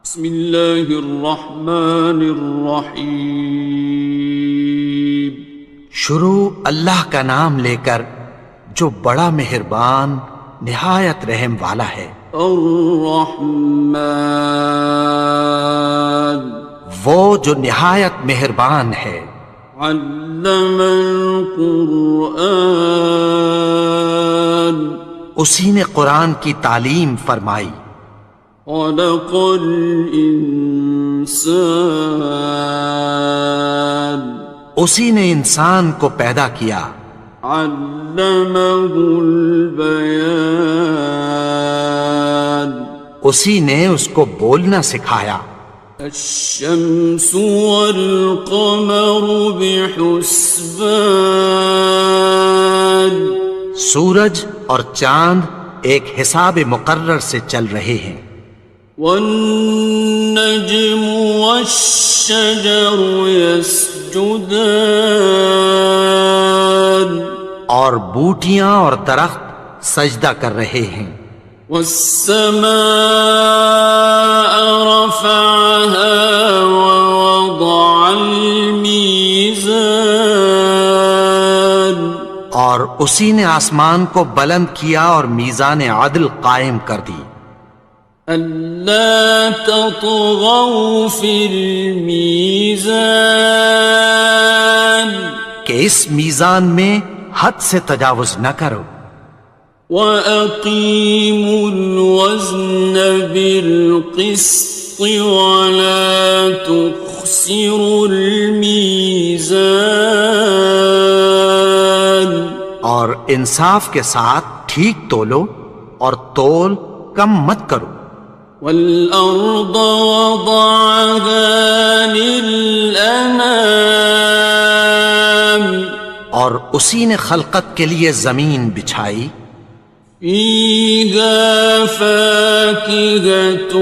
بسم اللہ الرحمن الرحیم۔ شروع اللہ کا نام لے کر جو بڑا مہربان نہایت رحم والا ہے۔ الرحمن، وہ جو نہایت مہربان ہے۔ علم القرآن، اسی نے قرآن کی تعلیم فرمائی۔ خلق الانسان، اسی نے انسان کو پیدا کیا۔ علمہ البیان، اسی نے اس کو بولنا سکھایا۔ الشمس والقمر بحسبان، سورج اور چاند ایک حساب مقرر سے چل رہے ہیں۔ والنجم والشجر يسجدان، اور بوٹیاں اور درخت سجدہ کر رہے ہیں۔ والسماء رفعها ووضع الميزان، اور اسی نے آسمان کو بلند کیا اور میزان عدل قائم کر دی۔ ألا تطغوا في الميزان، کہ اس میزان میں حد سے تجاوز نہ کرو۔ وَأَقِيمُوا الْوَزْنَ بِالْقِسْطِ وَلَا تُخْسِرُوا الْمِيزَانَ، اور انصاف کے ساتھ ٹھیک تولو اور تول کم مت کرو۔ وَالْأَرْضَ وَضَعَهَا لِلْأَنَامِ، اور اسی نے خلقت کے لیے زمین بچھائی۔ فِيهَا فَاكِهَةٌ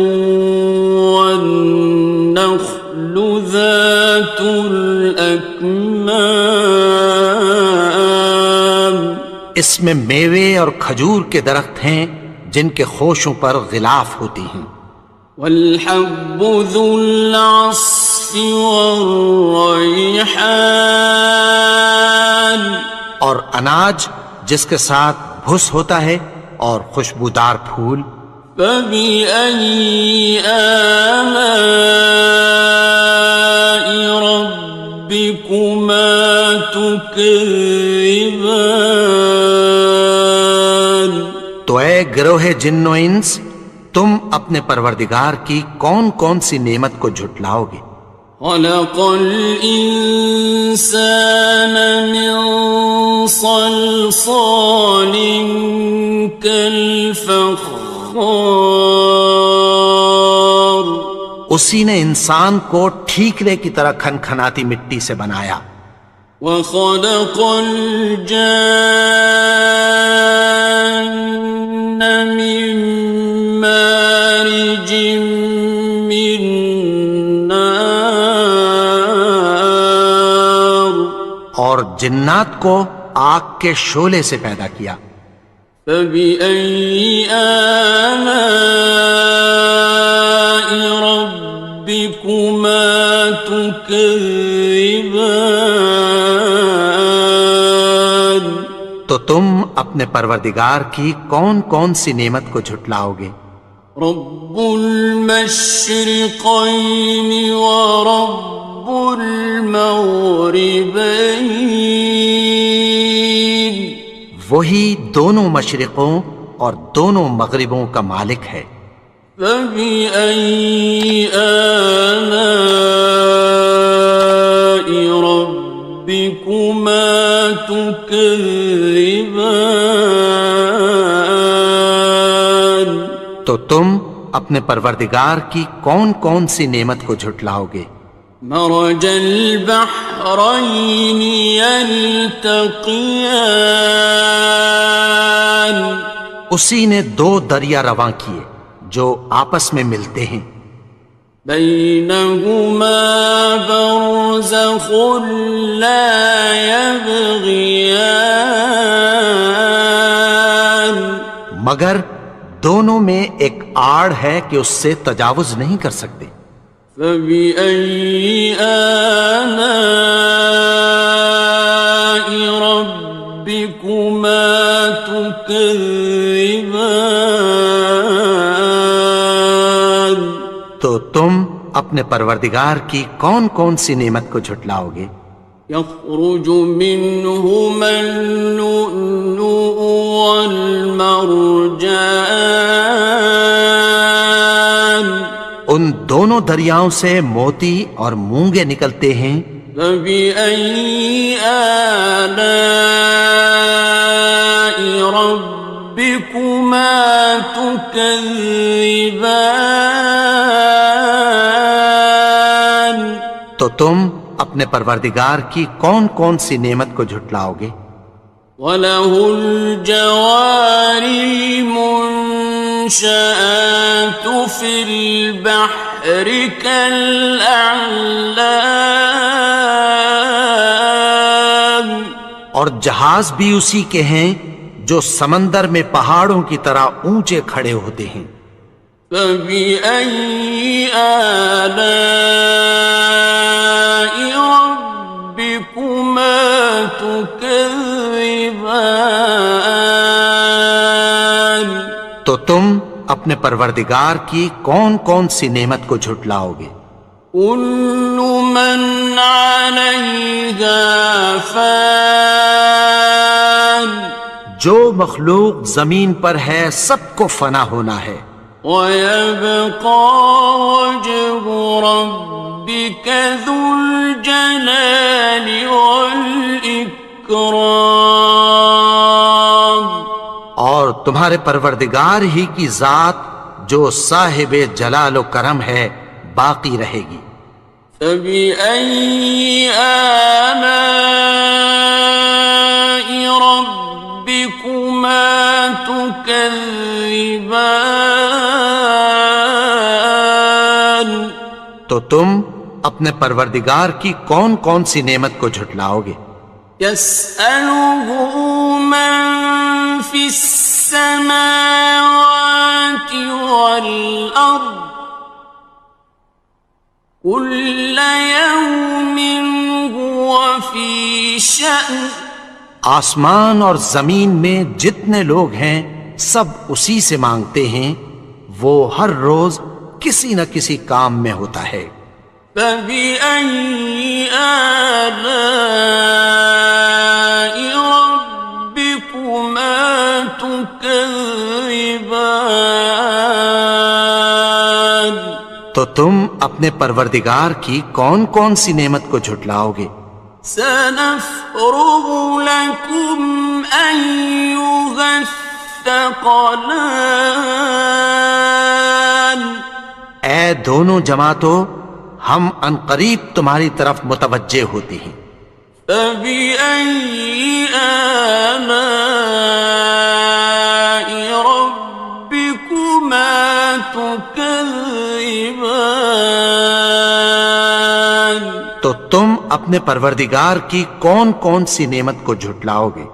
وَالنَّخْلُ ذَاتُ الْأَكْمَامِ، اس میں میوے اور کھجور کے درخت ہیں جن کے خوشوں پر غلاف ہوتی ہیں۔ وَالْحَبُّ ذُو الْعَصْفِ وَالرَّيْحَانِ، اور اناج جس کے ساتھ بھس ہوتا ہے اور خوشبودار پھول۔ فَبِأَيِّ آلَاءِ رَبِّكُمَا تُكَذِّبَانِ، تو اے گروہ جن و انس، تم اپنے پروردگار کی کون کون سی نعمت کو جھٹلاؤ گے؟ خَلَقَ الْإِنسَانَ مِنْ صَلْصَالٍ كَالْفَخَّارِ، اسی نے انسان کو ٹھیکرے کی طرح کھنکھناتی مٹی سے بنایا۔ وَخَلَقَ الْجَانَّ مِن مَّارِجٍ مِّن نَّارٍ، اور جنات کو آگ کے شعلے سے پیدا کیا۔ فَبِأَيِّ آلَاءِ رَبِّكُمَا تُكَذِّبَانِ، تو تم اپنے پروردگار کی کون کون سی نعمت کو جھٹلاؤ گے؟ رب المشرقین ورب المغربین، وہی دونوں مشرقوں اور دونوں مغربوں کا مالک ہے۔ فَبِأَيِّ آلَاءِ رَبِّكُمَا تُكَذِّبَانِ، تو تم اپنے پروردگار کی کون کون سی نعمت کو جھٹلاؤ گے؟ مرج البحرین یلتقیان، اسی نے دو دریا رواں کیے جو آپس میں ملتے ہیں۔ بینہما برزخ لا یبغیان، مگر دونوں میں ایک آڑ ہے کہ اس سے تجاوز نہیں کر سکتے۔ فبأي آلاء ربكما تكذبان؟ تو تم اپنے پروردگار کی کون کون سی نعمت کو جھٹلاؤ گے؟ يخرج منهما اللؤلؤ والمرجان، ان دونوں دریاؤں سے موتی اور مونگے نکلتے ہیں۔ فبأي آلاء ربكما تكذبان؟ تو تم اپنے پروردگار کی کون کون سی نعمت کو جھٹلاؤ گے؟ وَلَهُ الْجَوَارِ الْمُنشَآتُ فِي الْبَحْرِ كَالْأَعْلَامِ، اور جہاز بھی اسی کے ہیں جو سمندر میں پہاڑوں کی طرح اونچے کھڑے ہوتے ہیں۔ فَبِأَيِّ آلَاءِ رَبِّكُمَا تُكَذِّبَانِ؟ تو تم اپنے پروردگار کی کون کون سی نعمت کو جھٹلاؤ گے؟ كُلُّ مَنْ عَلَيْهَا فَانٍ، جو مخلوق زمین پر ہے سب کو فنا ہونا ہے۔ وَيَبْقَى وَجْهُ رَبِّكَ ذُو الْجَلَالِ وَالْإِكْرَامِ، اور تمہارے پروردگار ہی کی ذات جو صاحب جلال و کرم ہے باقی رہے گی۔ فَبِأَيِّ آلَاءِ رَبِّكُمَا تُكَذِّبَانِ؟ تو تم اپنے پروردگار کی کون کون سی نعمت کو جھٹلاؤ گے؟ يَسْأَلُهُ مَن فِي السَّمَاوَاتِ وَالْأَرْضِ كُلَّ يَوْمٍ هُوَ فِي شَأْنٍ، آسمان اور زمین میں جتنے لوگ ہیں سب اسی سے مانگتے ہیں، وہ ہر روز کسی نہ کسی کام میں ہوتا ہے۔ فَبِأَيِّ آلَاءِ رَبِّكُمَا تُكَذِّبَانِ؟ تو تم اپنے پروردگار کی کون کون سی نعمت کو جھٹلاؤ گے؟ سَنَفْرُغُ لَكُمْ أَيُّهَ الثَّقَلَانِ، اے دونوں جماعتوں ہم عنقریب تمہاری طرف متوجہ ہوتے ہیں۔ فَبِأَيِّ آلَاءِ رَبِّكُمَا تُكَذِّبَانِ؟ تو تم اپنے پروردگار کی کون کون سی نعمت کو جھٹلاؤ گے؟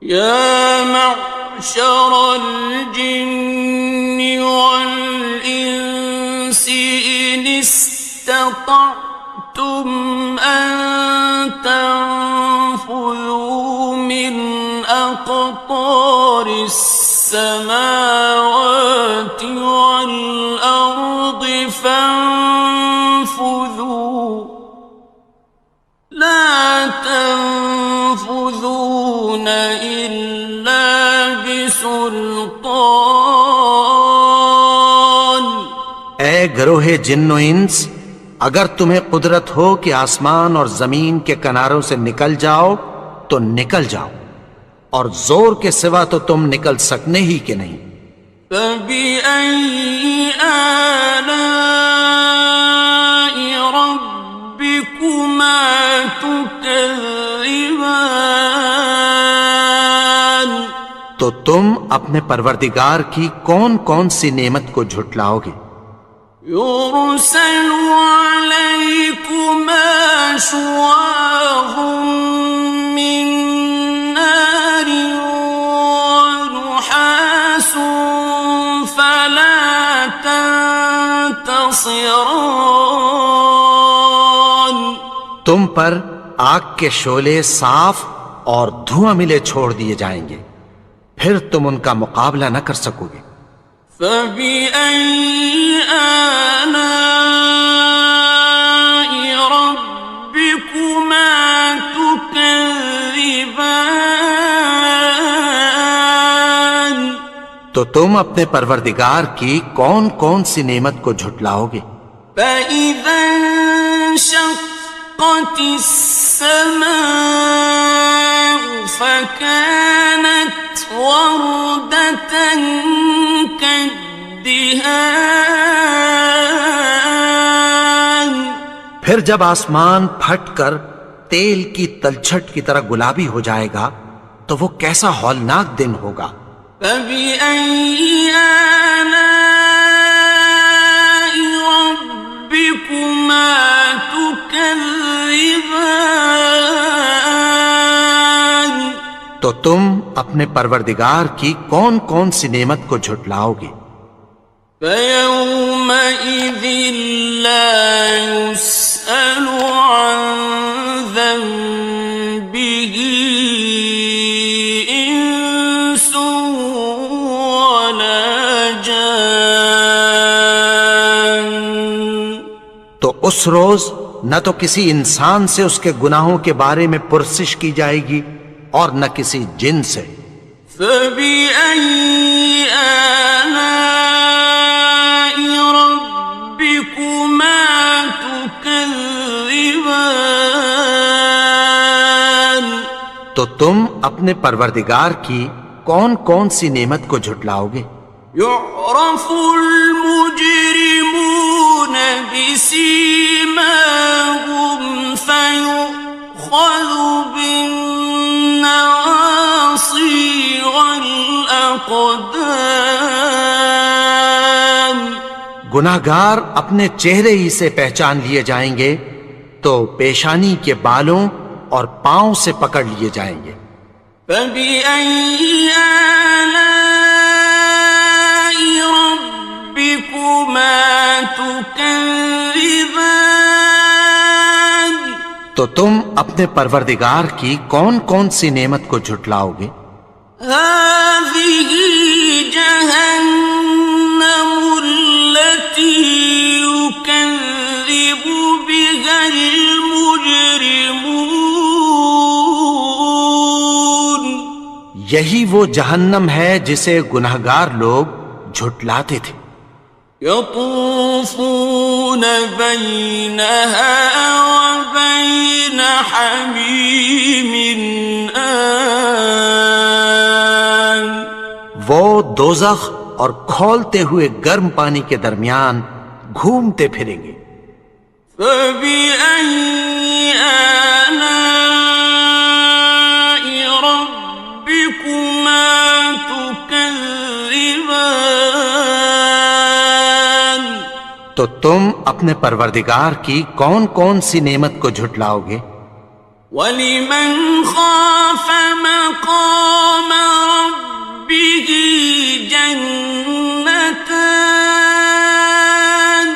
يَا مَعْشَرَ الْجِنِّ وَالْإِنسِ إِنِ اسْتَطَعْتُمْ أَن تَنفُذُوا مِنْ أَقْطَارِ السَّمَاوَاتِ وَالْأَرْضِ فَانفُذُوا لَا تَنفُذُونَ إِلَّا بِسُلْطَانٍ۔ اے گروہ جن و انس، اگر تمہیں قدرت ہو کہ آسمان اور زمین کے کناروں سے نکل جاؤ تو نکل جاؤ، اور زور کے سوا تو تم نکل سکنے ہی کہ نہیں۔ فَبِأَيِّ آلَاءِ رَبِّكُمَا تُكَذِّبَانِ؟ تو تم اپنے پروردگار کی کون کون سی نعمت کو جھٹلاؤ گے؟ يُرْسَلُ عَلَيْكُمَا شُوَاظٌ مِّن نَّارٍ وَنُحَاسٌ ينتصران تم پر آگ کے شعلے صاف اور دھواں ملے چھوڑ دیے جائیں گے، پھر تم ان کا مقابلہ نہ کر سکو گے۔ فبأي آلاء ربكما تكذبان تو تم اپنے پروردگار کی کون کون سی نعمت کو جھٹلاؤ گے؟ فإذا انشقت السماء فكانت وردة كالدهان پھر جب آسمان پھٹ کر تیل کی تلچھٹ کی طرح گلابی ہو جائے گا تو وہ کیسا ہولناک دن ہوگا۔ فبأي آلاء ربكما تكذبان تو تم اپنے پروردگار کی کون کون سی نعمت کو جھٹلاؤ گے؟ فيومئذ لا يسأل عن ذنبه إنس ولا جان تو اس روز نہ تو کسی انسان سے اس کے گناہوں کے بارے میں پرسش کی جائے گی اور نہ کسی جن سے۔ فبأي آلاء ربكما تكذبان تو تم اپنے پروردگار کی کون کون سی نعمت کو جھٹلاؤ گے؟ يعرف المجرمون بسيماهم فيؤخذ بالنواصي والأقدام گناہگار اپنے چہرے ہی سے پہچان لیے جائیں گے تو پیشانی کے بالوں اور پاؤں سے پکڑ لیے جائیں گے۔ فبأي آلاء ربكما تكذبان تو تم اپنے پروردگار کی کون کون سی نعمت کو جھٹلاؤ گے؟ هذه جهنم التي يكذب بها المجرمون یہی وہ جہنم ہے جسے گناہگار لوگ جھٹلاتے تھے۔ يطوفون بينها وبين حميم آن وہ دوزخ اور کھولتے ہوئے گرم پانی کے درمیان گھومتے پھریں گے۔ فبأي آلاء ربكما تكذبان تو تم اپنے پروردگار کی کون کون سی نعمت کو جھٹلاؤ گے؟ وَلِمَنْ خَافَ مَقَامَ رَبِّهِ جَنَّتَانِ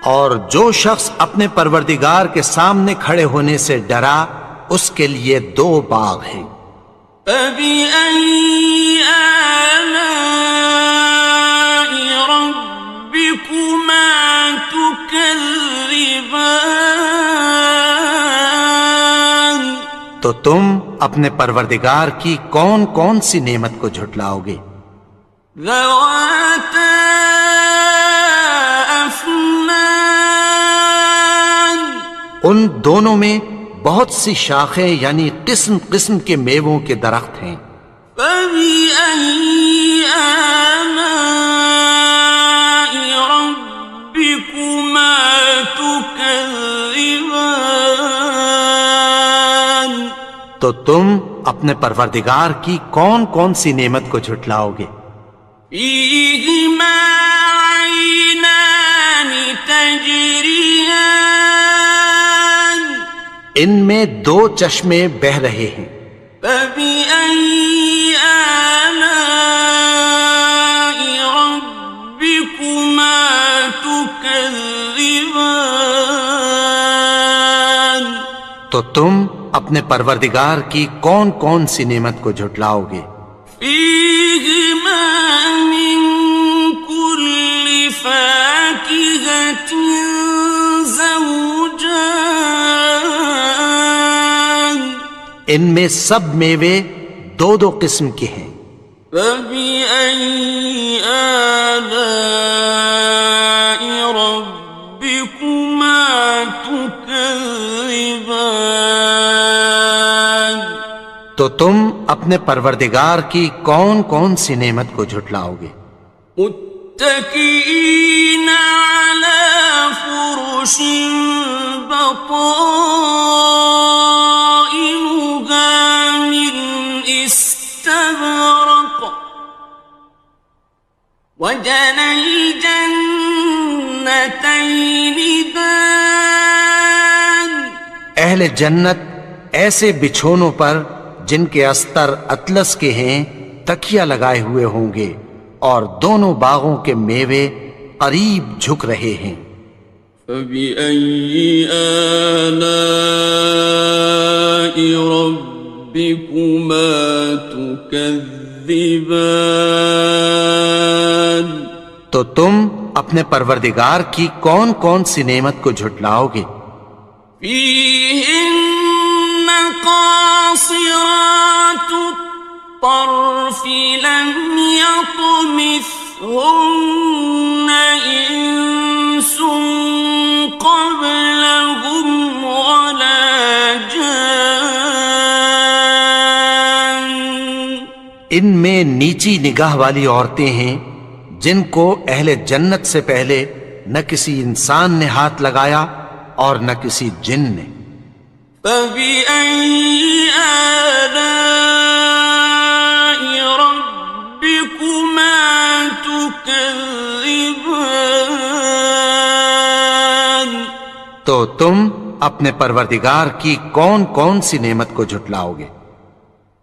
اور جو شخص اپنے پروردگار کے سامنے کھڑے ہونے سے ڈرا اس کے لیے دو باغ ہیں۔ فَبِأَيِّ آلَاءِ رَبِّكُمَا تُكَذِّبَانِ تو تم اپنے پروردگار کی کون کون سی نعمت کو جھٹلاؤ گے؟ ذَوَاتَا أَفْنَانٍ ان دونوں میں بہت سی شاخیں یعنی قسم قسم کے میووں کے درخت ہیں۔ فَبِأَيِّ آلَاءِ رَبِّكُمَا تُكَذِّبَانِ تو تم اپنے پروردگار کی کون کون سی نعمت کو جھٹلاؤ گے؟ فِيهِمَا عَيْنَانِ تَجْرِيَانِ ان میں دو چشمے بہہ رہے ہیں۔ فَبِأَيِّ آلَاءِ رَبِّكُمَا تُكَذِّبَانِ تكذبان تو تم اپنے پروردگار کی کون کون سی نعمت کو جھٹلاؤ گے؟ فيهما من كل فاكهة زوجان ان میں سب میوے دو دو قسم کے ہیں۔ فبأي آلاء ربكما تكذبان تو تم اپنے پروردگار کی کون کون سی نعمت کو جھٹلاؤ گے؟ متكئين على فرش بطائنها من استبرق وجنى الجنتين دان اہل جنت ایسے بچھونوں پر جن کے استر اطلس کے ہیں تکیہ لگائے ہوئے ہوں گے، اور دونوں باغوں کے میوے قریب جھک رہے ہیں۔ فبأي آلاء ربكما تكذبان تو تم اپنے پروردگار کی کون کون سی نعمت کو جھٹلاؤ گے؟ فيهن قاصرات الطرف لم يطمثهن إنس قبلهم ولا جان ان میں نیچی نگاہ والی عورتیں ہیں جن کو اہل جنت سے پہلے نہ کسی انسان نے ہاتھ لگایا اور نہ کسی جن نے۔ فبأي آلاء ربكما تكذبان تو تم اپنے پروردگار کی کون کون سی نعمت کو جھٹلاؤ گے؟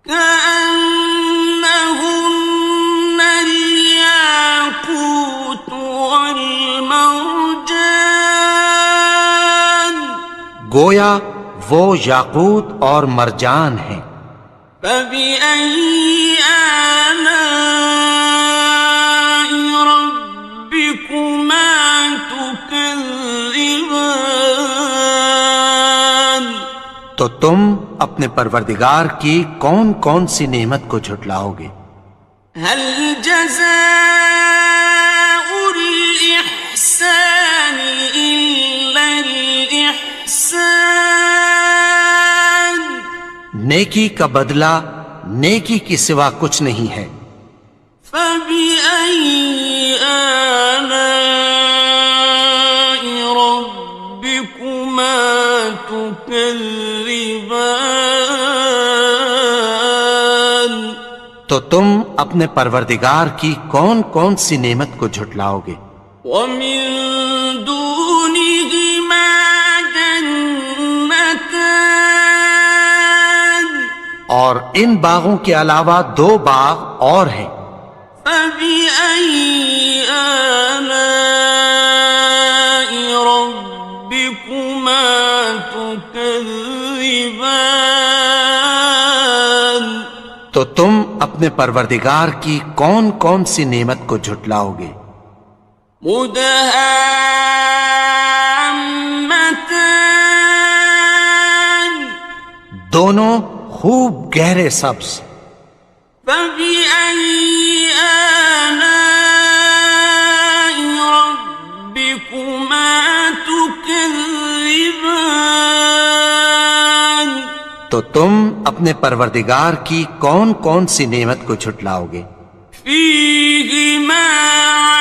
كأنهن الياقوت والمرجان گویا وہ یاقوت اور مرجان ہیں۔ فبأي آلاء ربكما تكذبان تو تم اپنے پروردگار کی کون کون سی نعمت کو جھٹلاؤ گے؟ هل جزاء الإحسان إلا الإحسان نیکی کا بدلہ نیکی کی سوا کچھ نہیں ہے۔ فبأي آلاء ربكما تكذبان تو تم اپنے پروردگار کی کون کون سی نعمت کو جھٹلاؤ گے؟ ومن دونهما جنتان اور ان باغوں کے علاوہ دو باغ اور ہیں۔ فبأي آلاء ربكما تكذبان تو تم اپنے پروردگار کی کون کون سی نعمت کو جھٹلاؤ گے؟ مدهامتان دونوں خوب گہرے سبز۔ فبأي آلاء ربكما تكذبان تو تم اپنے پروردگار کی کون کون سی نعمت کو جھٹلاؤ گے؟ فيهما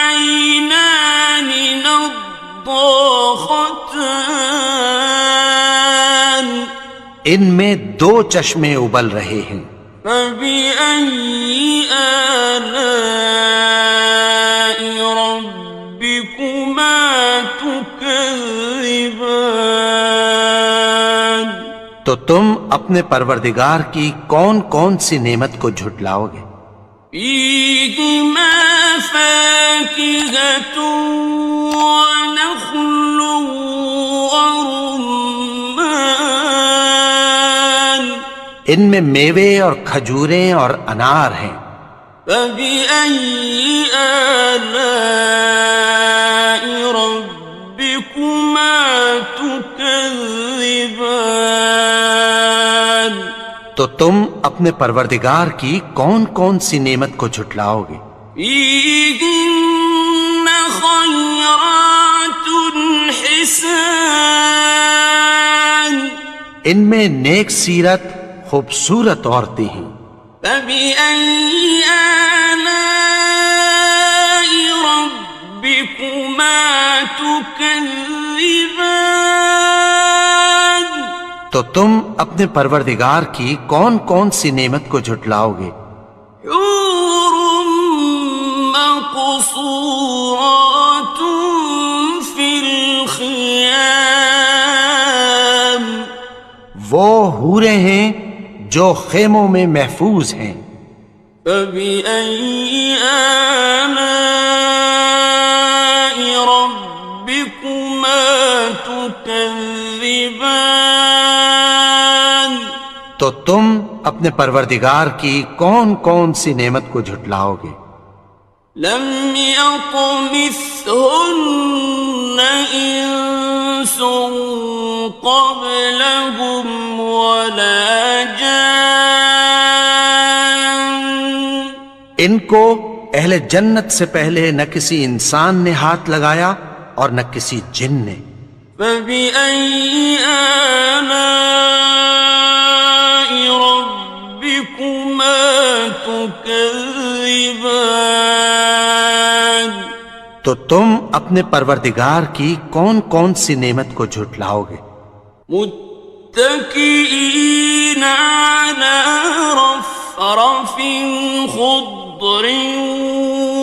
عينان نضاختان ان میں دو چشمے ابل رہے ہیں۔ فبأي آلاء ربكما تكذبان تو تم اپنے پروردگار کی کون کون سی نعمت کو جھٹلاؤ گے؟ فيهما فاكهة ونخل ورمان ان میں میوے اور کھجوریں اور انار ہیں. فبأي آلاء ربكما تكذبان تو تم اپنے پروردگار کی کون کون سی نعمت کو جھٹلاؤ گے؟ فيهن خيرات حسان ان میں نیک سیرت خوبصورت عورتیں ہیں. فبأي آلاء ربكما تكذبان تو تم اپنے پروردگار کی کون کون سی نعمت کو جھٹلاؤ گے؟ حور مقصورات في الخيام وہ حوریں ہیں جو خیموں میں محفوظ ہیں. فبأي آلاء ربكما تكذبان تو تم اپنے پروردگار کی کون کون سی نعمت کو جھٹلاؤ گے؟ لم يطمثهن إنس قبلهم ولا جان ان کو اہل جنت سے پہلے نہ کسی انسان نے ہاتھ لگایا اور نہ کسی جن نے. فبأي آلاء ربكما تكذبان تو تم اپنے پروردگار کی کون کون سی نعمت کو جھٹلاؤ گے؟ متكئين على رفرف خضر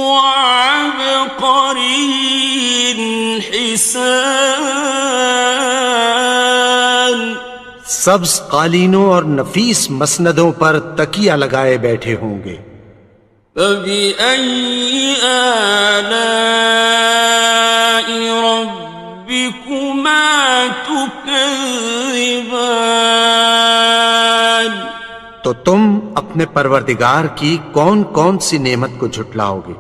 وعبقري حسان سبز قالینوں اور نفیس مسندوں پر تکیہ لگائے بیٹھے ہوں گے. فبأي آلاء ربكما تكذبان تو تم اپنے پروردگار کی کون کون سی نعمت کو جھٹلاؤ گے؟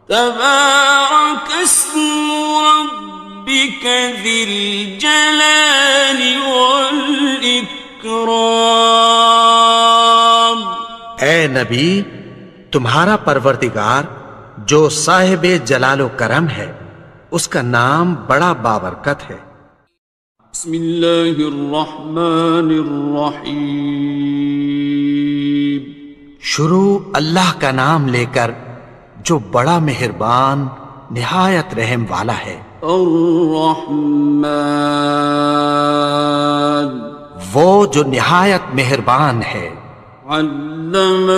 تبارك اسم ربك ذي الجلال والإكرام اے نبی، تمہارا پروردگار جو صاحب جلال و کرم ہے اس کا نام بڑا بابرکت ہے. بسم اللہ الرحمن الرحیم شروع اللہ کا نام لے کر جو بڑا مہربان نہایت رحم والا ہے. الرحمن وہ جو نہایت مہربان ہے. علم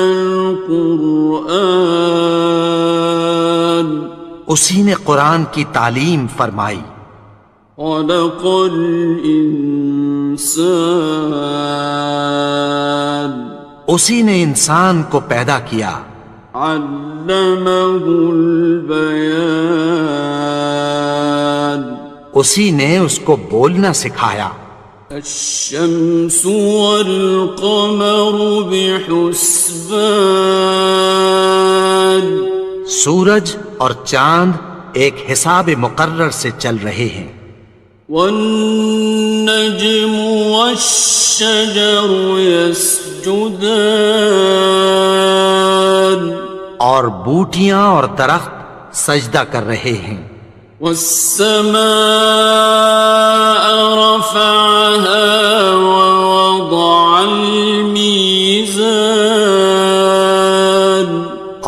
القرآن اسی نے قرآن کی تعلیم فرمائی. خلق الانسان اسی نے انسان کو پیدا کیا. علمہ البیان اسی نے اس کو بولنا سکھایا. الشمس والقمر بحسبان سورج اور چاند ایک حساب مقرر سے چل رہے ہیں. والنجم والشجر يسجدان اور بوٹیاں اور درخت سجدہ کر رہے ہیں. والسماء رفعها ووضع الميزان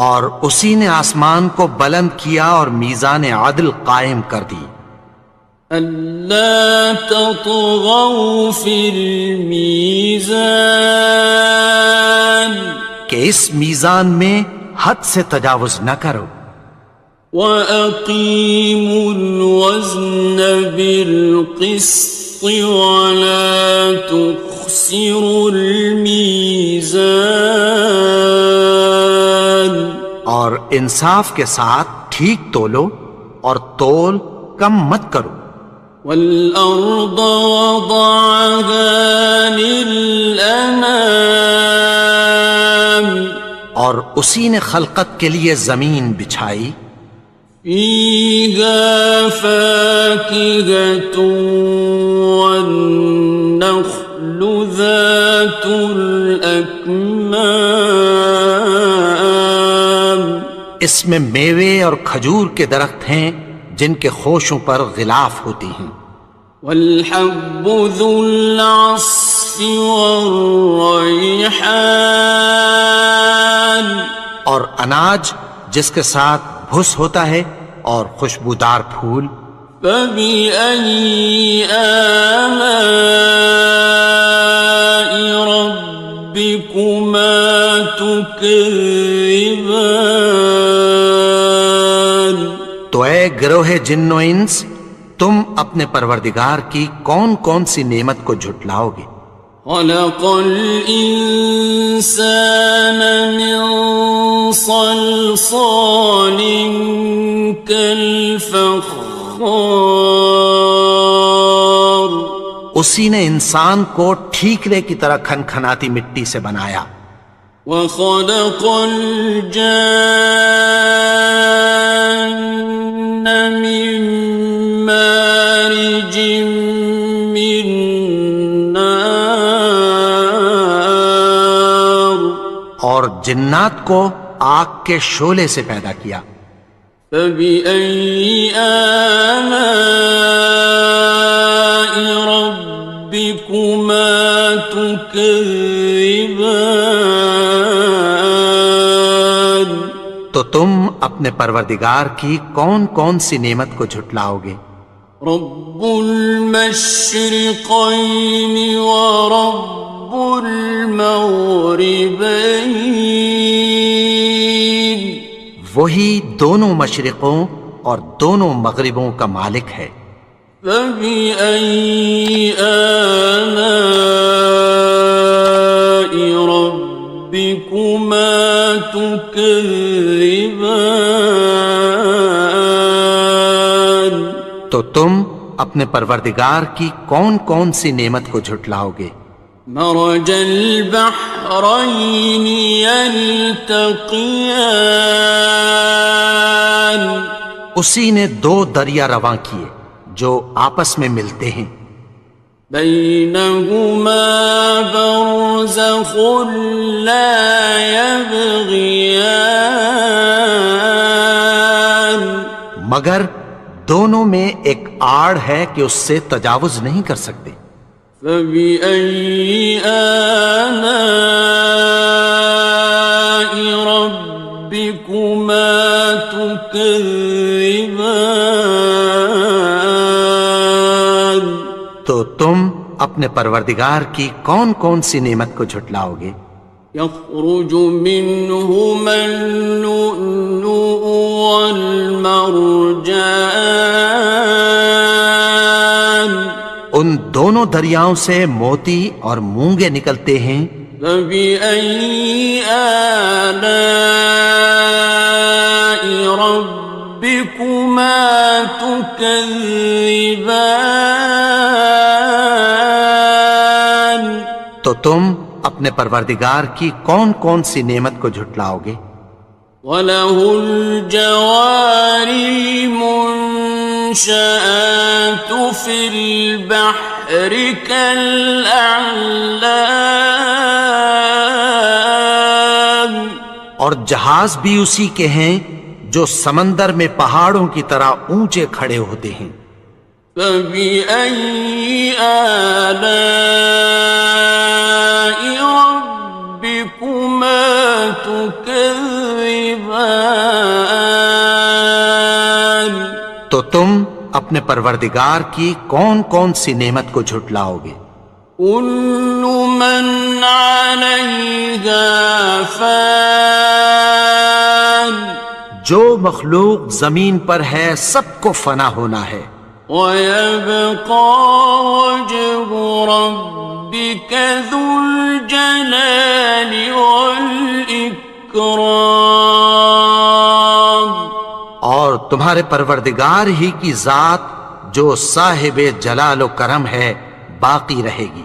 اور اسی نے آسمان کو بلند کیا اور میزان عدل قائم کر دی. ألا تطغوا في الميزان کہ اس میزان میں حد سے تجاوز نہ کرو. وَأَقِيمُوا الْوَزْنَ بِالْقِسْطِ وَلَا تُخْسِرُوا الْمِيزَانَ اور انصاف کے ساتھ ٹھیک تولو اور تول کم مت کرو. والأرض وضعها للأنام اور اسی نے خلقت کے لیے زمین بچھائی. فيها فاكهة والنخل ذات الأكمام اس میں میوے اور کھجور کے درخت ہیں جن کے خوشوں پر غلاف ہوتی ہیں. والحب ذو العصف والريحان اور اناج جس کے ساتھ بھس ہوتا ہے اور خوشبودار پھول. فبأي آلاء ربكما تكذبان تو اے گروہ جن و انس، تم اپنے پروردگار کی کون کون سی نعمت کو جھٹلاؤ گے؟ خلق الإنسان من صلصال كالفخار اسی نے انسان کو ٹھیکرے کی طرح کھنکھناتی مٹی سے بنایا. وخلق الجان من مارج من نار اور جنات کو آگ کے شعلے سے پیدا کیا. فبأي آلاء ربكما تكذبان تو تم اپنے پروردگار کی کون کون سی نعمت کو جھٹلاؤ گے؟ رب المشرقين ورب المغربين وہی دونوں مشرقوں اور دونوں مغربوں کا مالک ہے. فبأي آلاء ربكما تكذبان تو تم اپنے پروردگار کی کون کون سی نعمت کو جھٹلاؤ گے؟ مرج البحرين يلتقيان اسی نے دو دریا رواں کیے جو آپس میں ملتے ہیں. بينهما برزخ لا يبغيان مگر دونوں میں ایک آڑ ہے کہ اس سے تجاوز نہیں کر سکتے. فبأي آلاء ربكما تكذبان تو تم اپنے پروردگار کی کون کون سی نعمت کو جھٹلاؤ گے؟ يخرج منهما اللؤلؤ والمرجان ان دونوں دریاؤں سے موتی اور مونگے نکلتے ہیں. فبأي آلاء ربكما تكذبان تو تم اپنے پروردگار کی کون کون سی نعمت کو جھٹلاؤ گے؟ وَلَهُ الْجَوَارِ الْمُنشَآتُ فِي الْبَحْرِ كَالْأَعْلَامِ اور جہاز بھی اسی کے ہیں جو سمندر میں پہاڑوں کی طرح اونچے کھڑے ہوتے ہیں. فَبِأَيِّ آلَاءِ رَبِّكُمَا تُكَذِّبَانِ تو تم اپنے پروردگار کی کون کون سی نعمت کو جھٹلاؤ گے؟ كُلُّ مَنْ عَلَيْهَا فَانٍ جو مخلوق زمین پر ہے سب کو فنا ہونا ہے. وَيَبْقَى وَجْهُ رَبِّكَ ذُو الْجَلَالِ وَالْإِكْرَامِ تمہارے پروردگار ہی کی ذات جو صاحب جلال و کرم ہے باقی رہے گی۔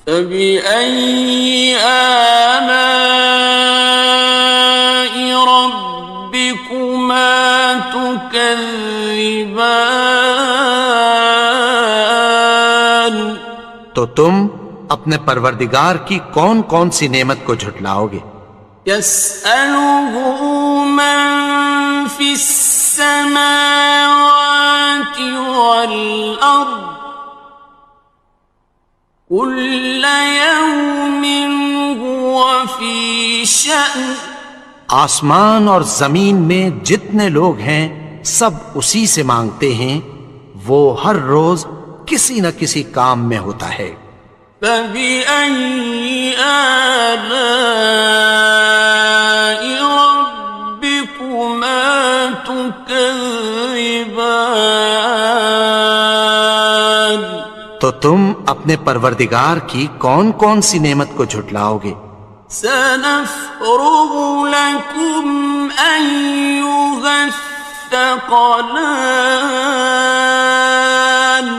فَبِأَيِّ آلَاءِ رَبِّكُمَا تُكَذِّبَانِ؟ تو تم اپنے پروردگار کی کون کون سی نعمت کو جھٹلاؤ گے؟ يَسْأَلُهُ مَن فِي السَّمَاوَاتِ وَالْأَرْضِ كُلَّ يَوْمٍ هُوَ فِي شَأْنٍ۔ آسمان اور زمین میں جتنے لوگ ہیں سب اسی سے مانگتے ہیں، وہ ہر روز کسی نہ کسی کام میں ہوتا ہے۔ فَبِأَيِّ آلَاءِ رَبِّكُمَا تُكَذِّبَانِ؟ تو تم اپنے پروردگار کی کون کون سی نعمت کو جھٹلاؤ گے؟ سَنَفْرُغُ لَكُمْ أَيُّهَ الثَّقَلَانِ۔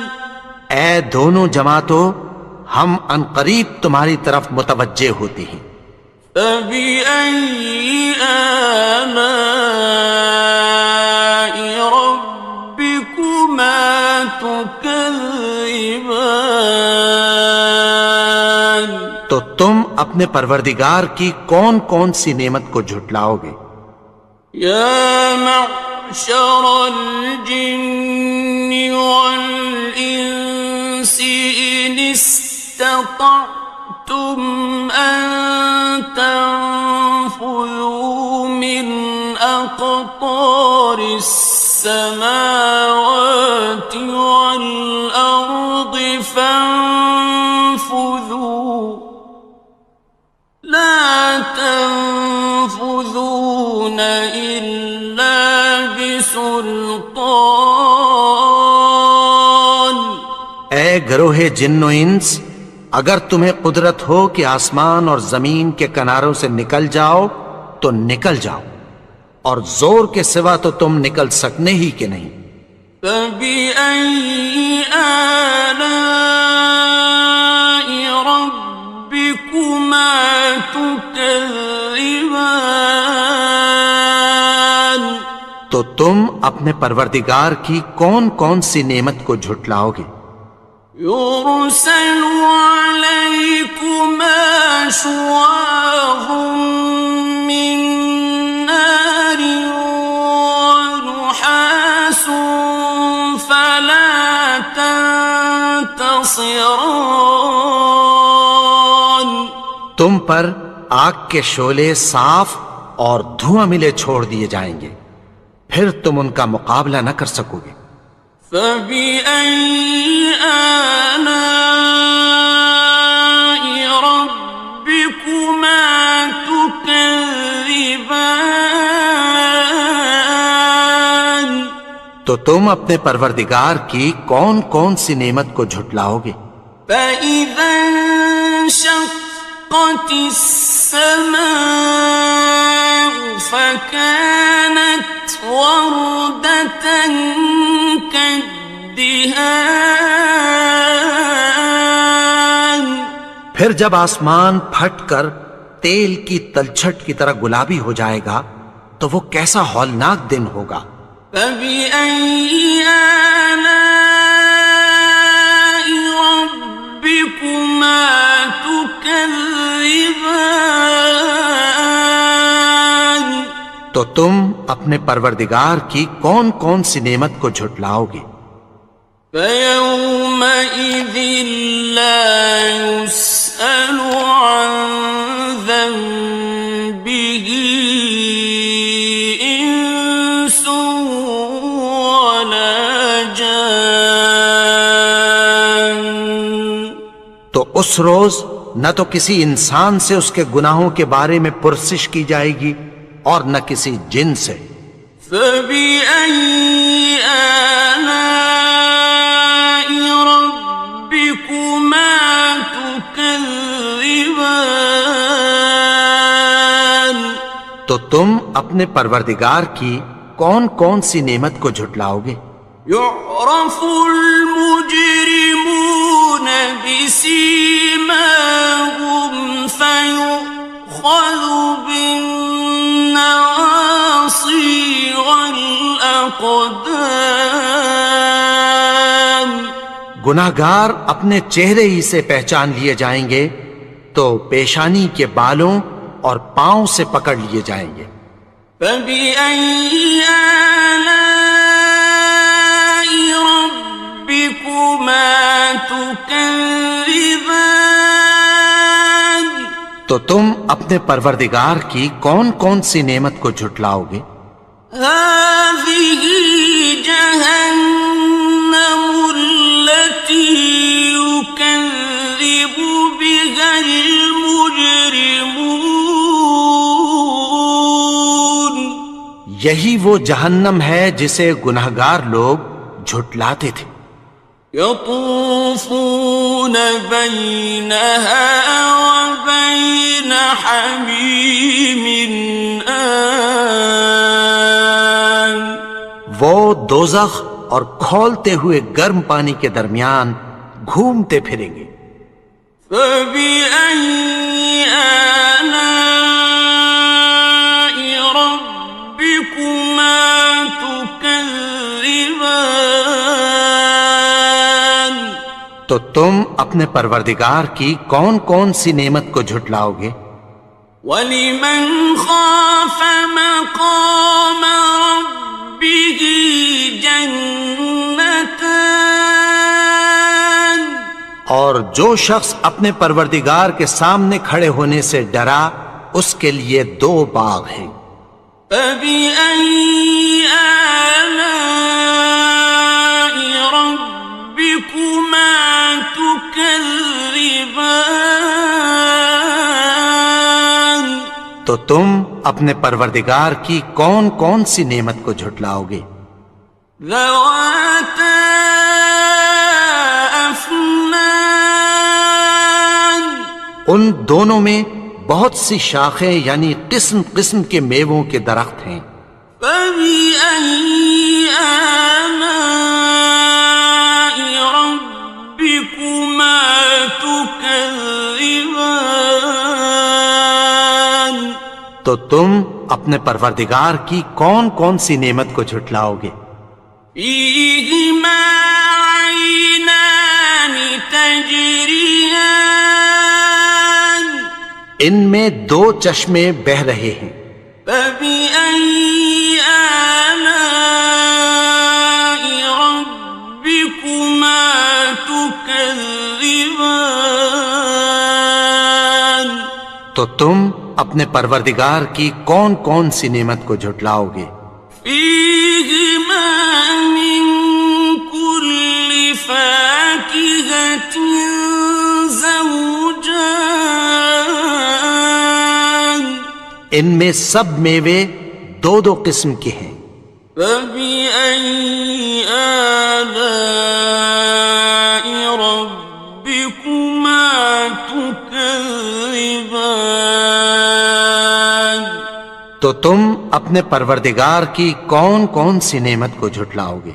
اے دونوں جماعتوں، ہم عنقریب تمہاری طرف متوجہ ہوتے ہیں۔ فَبِأَيِّ آلَاءِ رَبِّكُمَا تُكَذِّبَانِ؟ تو تم اپنے پروردگار کی کون کون سی نعمت کو جھٹلاؤ گے؟ يَا مَعْشَرَ الْجِنِّ وَالْإِنسِ إِنِ اسْتَطَعْتُمْ أَن تَنفُذُوا مِنْ أَقْطَارِ السَّمَاوَاتِ وَالْأَرْضِ فَانفُذُوا لَا تَنفُذُونَ إِلَّا بِسُلْطَانٍ۔ اے گروہ جن و انس، اگر تمہیں قدرت ہو کہ آسمان اور زمین کے کناروں سے نکل جاؤ تو نکل جاؤ، اور زور کے سوا تو تم نکل سکنے ہی کہ نہیں۔ فَبِأَيِّ آلَاءِ رَبِّكُمَا تُكَذِّبَانِ؟ تو تم اپنے پروردگار کی کون کون سی نعمت کو جھٹلاؤ گے؟ يُرْسَلُ عَلَيْكُمَا شُوَاظٌ مِّن نَّارٍ وَنُحَاسٌ فَلَا تَنتَصِرَانِ۔ تم پر آگ کے شعلے صاف اور دھواں ملے چھوڑ دیے جائیں گے، پھر تم ان کا مقابلہ نہ کر سکو گے۔ فَبِأَيِّ آلَاءِ رَبِّكُمَا تُكَذِّبَانِ؟ تو تم اپنے پروردگار کی کون کون سی نعمت کو جھٹلاؤ گے؟ فَإِذَا انشَقَّتِ السَّمَاءُ فَكَانَتْ وَرْدَةً كَالدِّهَانِ۔ پھر جب آسمان پھٹ کر تیل کی تلچھٹ کی طرح گلابی ہو جائے گا تو وہ کیسا ہولناک دن ہوگا۔ فَبِأَيِّ آلَاءِ رَبِّكُمَا تُكَذِّبَانِ؟ تو تم اپنے پروردگار کی کون کون سی نعمت کو جھٹلاؤ گے؟ فَيَوْمَئِذٍ لَا يُسْأَلُ عَن ذَنبِهِ إِنسٌ وَلَا جَانٌّ۔ تو اس روز نہ تو کسی انسان سے اس کے گناہوں کے بارے میں پرسش کی جائے گی اور نہ کسی جن سے۔ فَبِأَيِّ آلَاءِ رَبِّكُمَا تُكَذِّبَانِ؟ تو تم اپنے پروردگار کی کون کون سی نعمت کو جھٹلاؤ گے؟ يعرف المجرمون بسيماهم فيؤخذ بالنواصي والأقدام. گناہگار اپنے چہرے ہی سے پہچان لیے جائیں گے تو پیشانی کے بالوں اور پاؤں سے پکڑ لیے جائیں گے. فَبِأَيِّ آلَاءِ رَبِّكُمَا تُكَذِّبَانِ. تو تم اپنے پروردگار کی کون کون سی نعمت کو جھٹلاؤ گے؟ هَٰذِهِ جَهَنَّمُ الَّتِي يُكَذِّبُ بِهَا الْمُجْرِمُونَ. یہی وہ جہنم ہے جسے گناہگار لوگ جھٹلاتے تھے. يطوفون بينها وبين حميم آن. وہ دوزخ اور کھولتے ہوئے گرم پانی کے درمیان گھومتے پھریں گے. فبأي آلاء ربكما تكذبان. تو تم اپنے پروردگار کی کون کون سی نعمت کو جھٹلاؤ گے؟ وَلِمَنْ خَافَ مَقَامَ رَبِّهِ جَنَّتَانِ. اور جو شخص اپنے پروردگار کے سامنے کھڑے ہونے سے ڈرا اس کے لیے 2 باغ ہیں. فَبِأَيِّ آلَاءِ رَبِّكُمَا تُكَذِّبَانِ. تو تم اپنے پروردگار کی کون کون سی نعمت کو جھٹلاؤ گے؟ ذَوَاتَا أَفْنَانٍ. ان دونوں میں بہت سی شاخیں یعنی قسم قسم کے میووں کے درخت ہیں. فَبِأَيِّ آلَاءِ رَبِّكُمَا تُكَذِّبَانِ. تو تم اپنے پروردگار کی کون کون سی نعمت کو جھٹلاؤ گے؟ فِيهِمَا عَيْنَانِ تَجْرِيَانِ. ان میں 2 چشمے بہہ رہے ہیں. فَبِأَيِّ آلَاءِ رَبِّكُمَا تُكَذِّبَانِ. تو تم اپنے پروردگار کی کون کون سی نعمت کو جھٹلاؤ گے؟ فِيهِمَا مِن كُلِّ فَاكِهَةٍ زَوْجَانِ. ان میں سب میوے 2 قسم کے ہیں. فَبِأَيِّ آلَاءِ رَبِّكُمَا تُكَذِّبَانِ. تو تم اپنے پروردگار کی کون کون سی نعمت کو جھٹلاؤ گے؟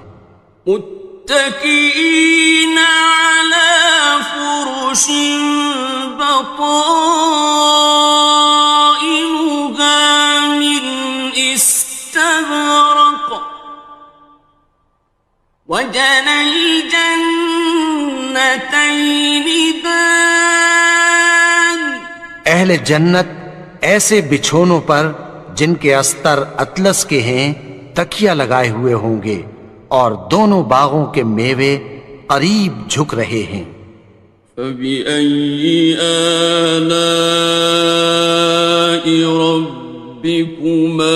متكئين على فرش بطائنها من استبرق وجنى الجنتين دان. اہل جنت ایسے بچھونوں پر جن کے استر اطلس کے ہیں تکیہ لگائے ہوئے ہوں گے اور دونوں باغوں کے میوے قریب جھک رہے ہیں. فَبِأَيِّ آلَاءِ رَبِّكُمَا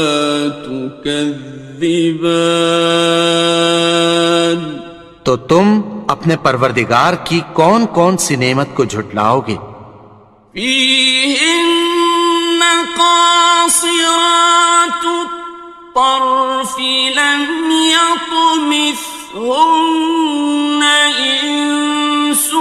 تُكَذِّبَانِ. تو تم اپنے پروردگار کی کون کون سی نعمت کو جھٹلاؤ گے؟ فِيهِنَّ قَاصِرَاتُ الطَّرْفِ لَمْ يَطْمِثْهُنَّ إِنسٌ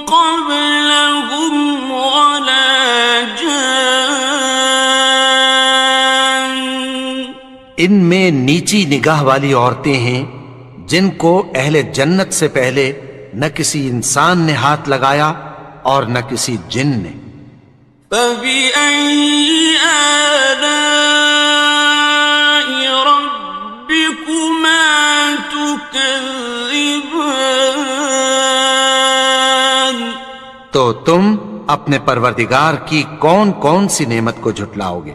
قَبْلَهُمْ وَلَا جَانٌّ. ان میں نیچی نگاہ والی عورتیں ہیں جن کو اہل جنت سے پہلے نہ کسی انسان نے ہاتھ لگایا اور نہ کسی جن نے۔ فَبِأَيِّ آلَاءِ رَبِّكُمَا تُكَذِّبَانِ، تو تم اپنے پروردگار کی کون کون سی نعمت کو جھٹلاؤ گے؟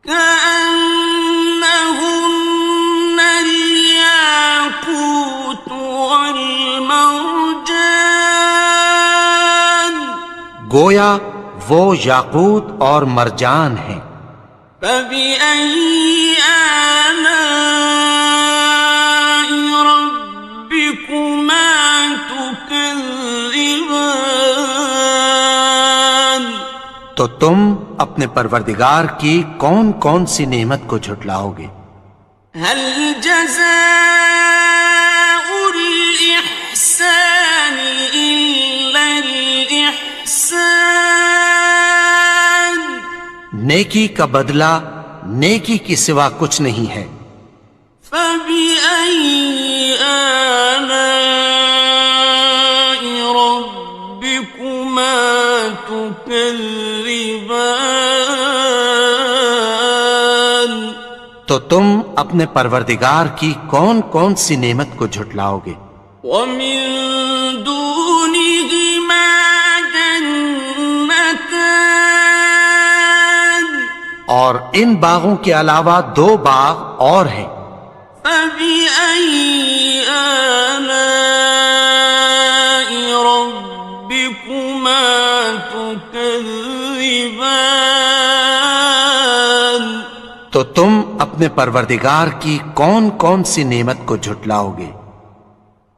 كأنهن الياقوت والمرجان، گویا وہ یاقوت اور مرجان ہیں۔ فبأي آلاء ربكما تكذبان، تو تم اپنے پروردگار کی کون کون سی نعمت کو جھٹلاؤ گے؟ هل جزاء الإحسان إلا الإحسان، نیکی کا بدلہ نیکی کی سوا کچھ نہیں ہے۔ فبأي آلاء ربكما تكذبان، تو تم اپنے پروردگار کی کون کون سی نعمت کو جھٹلاؤ گے؟ ومن دونهما جنتان، اور ان باغوں کے علاوہ دو باغ اور ہیں۔ فبأي آلاء ربكما تكذبان، تو تم اپنے پروردگار کی کون کون سی نعمت کو جھٹلاؤ گے؟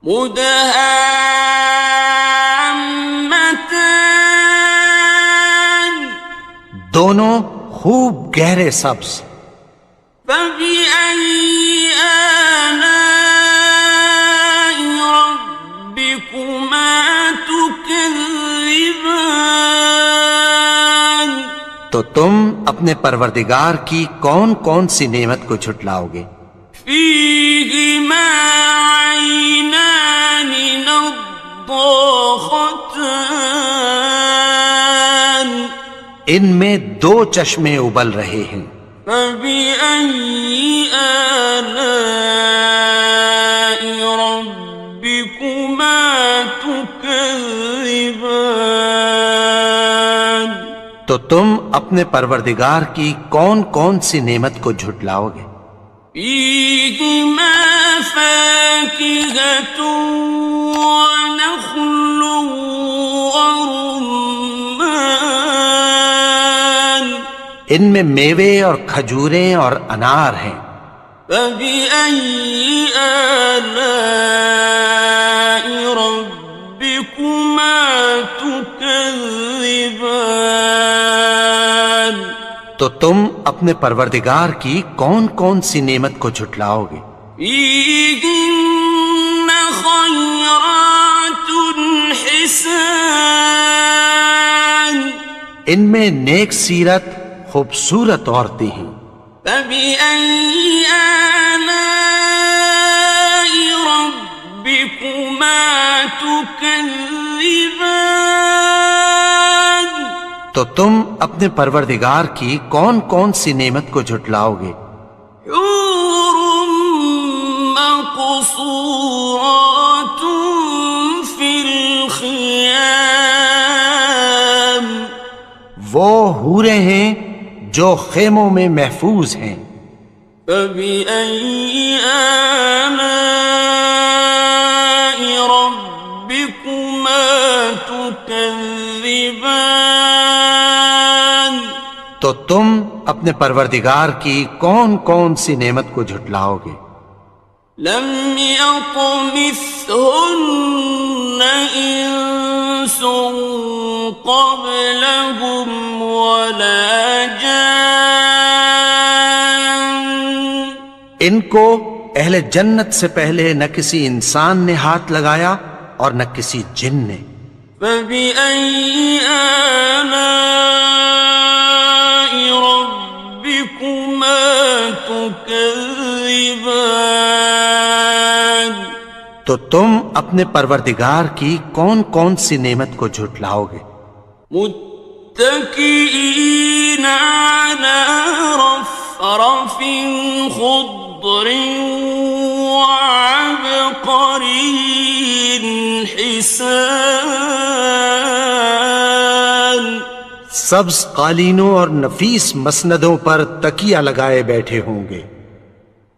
مدہامتان، دونوں خوب گہرے سبز۔ فبأي آلاء ربكما تكذبان، تو تم اپنے پروردگار کی کون کون سی نعمت کو جھٹلاؤ گے؟ فيهما عينان نضاختان، ان میں دو چشمے ابل رہے ہیں۔ فبأي آلاء ربكما تكذبان، تو تم اپنے پروردگار کی کون کون سی نعمت کو جھٹلاؤ گے؟ فيهما فاكهة ونخل ورمان، ان میں میوے اور کھجوریں اور انار ہیں۔ فبأي آلاء ربكما تكذبان، تو تم اپنے پروردگار کی کون کون سی نعمت کو جھٹلاؤ گے؟ فيهن خيرات حسان، ان میں نیک سیرت خوبصورت عورتیں ہیں۔ فبأي آلاء ربكما تكذبان، تو تم اپنے پروردگار کی کون کون سی نعمت کو جھٹلاؤ گے؟ حور مقصورات في الخيام، وہ حوریں ہیں جو خیموں میں محفوظ ہیں۔ فبأي آلاء ربكما تكذبان، تو تم اپنے پروردگار کی کون کون سی نعمت کو جھٹلاؤ گے؟ لم يطمثهن إنس قبلهم ولا جان، ان کو اہل جنت سے پہلے نہ کسی انسان نے ہاتھ لگایا اور نہ کسی جن نے۔ فبأي آلاء ربكما تكذبان تو تم اپنے پروردگار کی کون کون سی نعمت کو جھٹلاؤ گے؟ متكئين على رفرف خضر وعبقري حسان سبز قالینوں اور نفیس مسندوں پر تکیہ لگائے بیٹھے ہوں گے۔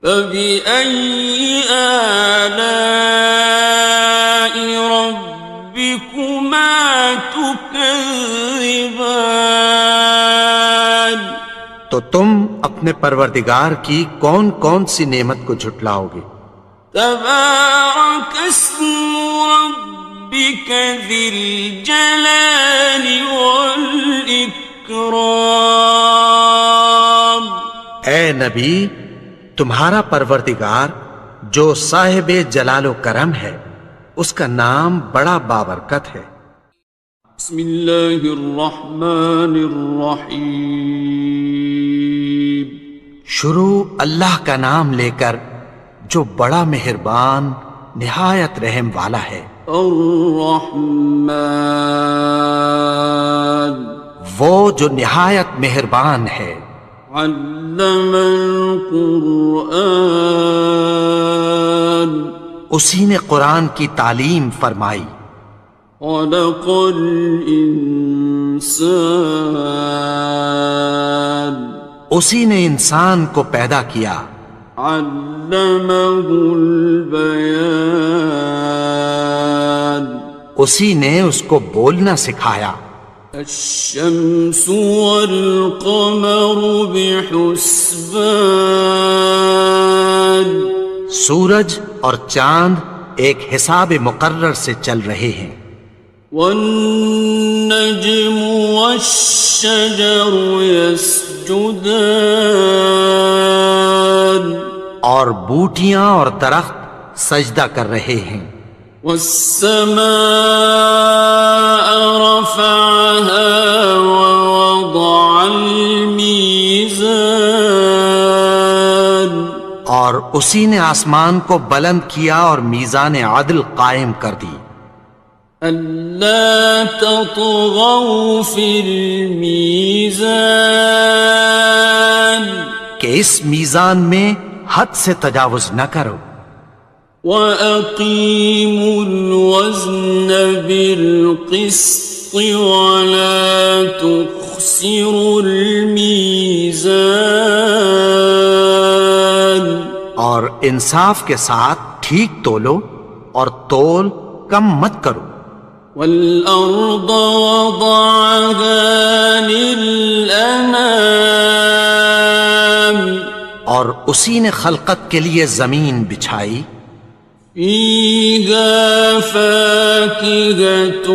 فبأي آلاء ربكما تكذبان تو تم اپنے پروردگار کی کون کون سی نعمت کو جھٹلاؤ گے؟ تبارك اسم ربك ذي الجلال والإكرام اے نبی، تمہارا پروردگار جو صاحب جلال و کرم ہے، اس کا نام بڑا بابرکت ہے۔ بسم اللہ الرحمن الرحیم شروع اللہ کا نام لے کر جو بڑا مہربان نہایت رحم والا ہے۔ الرحمن وہ جو نہایت مہربان ہے۔ علم القرآن اسی نے قرآن کی تعلیم فرمائی۔ خلق الانسان اسی نے انسان کو پیدا کیا۔ علمہ البیان اسی نے اس کو بولنا سکھایا۔ الشمس والقمر بحسبان سورج اور چاند ایک حساب مقرر سے چل رہے ہیں۔ والنجم والشجر يسجدان اور بوٹیاں اور درخت سجدہ کر رہے ہیں۔ والسماء رفعها ووضع الميزان اور اسی نے آسمان کو بلند کیا اور میزان عدل قائم کر دی۔ ألا تطغوا في الميزان کہ اس میزان میں حد سے تجاوز نہ کرو۔ وَأَقِيمُوا الْوَزْنَ بِالْقِسْطِ وَلَا تُخْسِرُوا الْمِيزَانَ اور انصاف کے ساتھ ٹھیک تولو اور تول کم مت کرو۔ وَالْأَرْضَ وَضَعَهَا لِلْأَنَامِ اور اسی نے خلقت کے لیے زمین بچھائی۔ فِيهَا فَاكِهَةٌ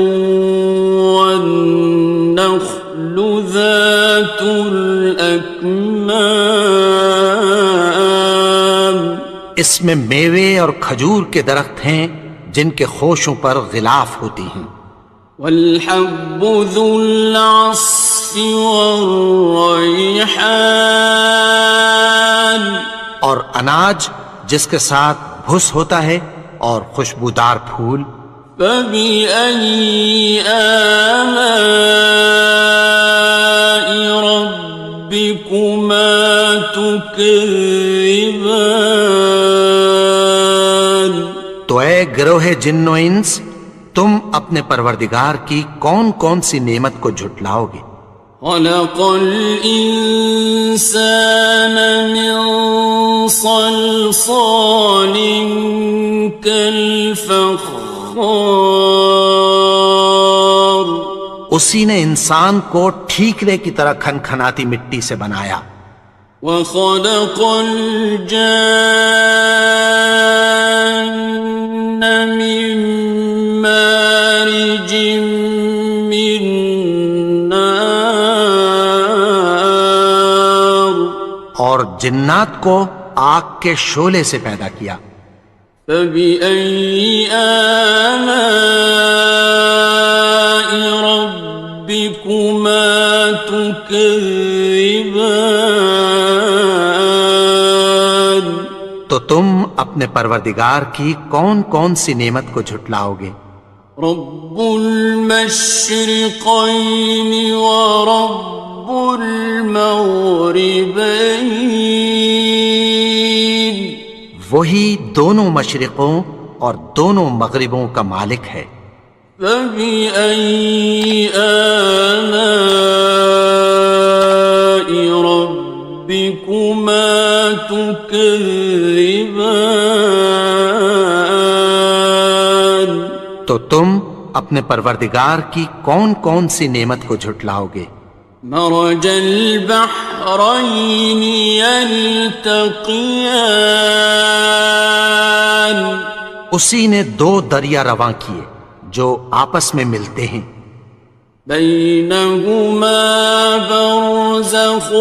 وَالنَّخْلُ ذَاتُ الْأَكْمَامِ اس میں میوے اور کھجور کے درخت ہیں جن کے خوشوں پر غلاف ہوتی ہیں۔ وَالْحَبُّ ذُو الْعَصْفِ وَالرَّيْحَانِ اور اناج جس کے ساتھ بھس ہوتا ہے اور خوشبودار پھول۔ فَبِأَيِّ آلَاءِ رَبِّكُمَا تُكَذِّبَانِ تو اے گروہ جن و انس، تم اپنے پروردگار کی کون کون سی نعمت کو جھٹلاؤ گے؟ خلق الإنسان من صلصال كالفخار اسی نے انسان کو ٹھیکرے کی طرح کھنکھناتی مٹی سے بنایا۔ وخلق الجان من مارج من نار اور جنات کو آگ کے شعلے سے پیدا کیا۔ فبأي آلاء ربكما تكذبان تم اپنے پروردگار کی کون کون سی نعمت کو جھٹلاؤ گے؟ رب المشرقین ورب المغربین، وہی دونوں مشرقوں اور دونوں مغربوں کا مالک ہے۔ فبأي آلاء ربكما تكذبان، تو تم اپنے پروردگار کی کون کون سی نعمت کو جھٹلاؤ گے؟ مرج البحرين يلتقيان، اسی نے دو دریا رواں کیے جو آپس میں ملتے ہیں، بينهما برزخ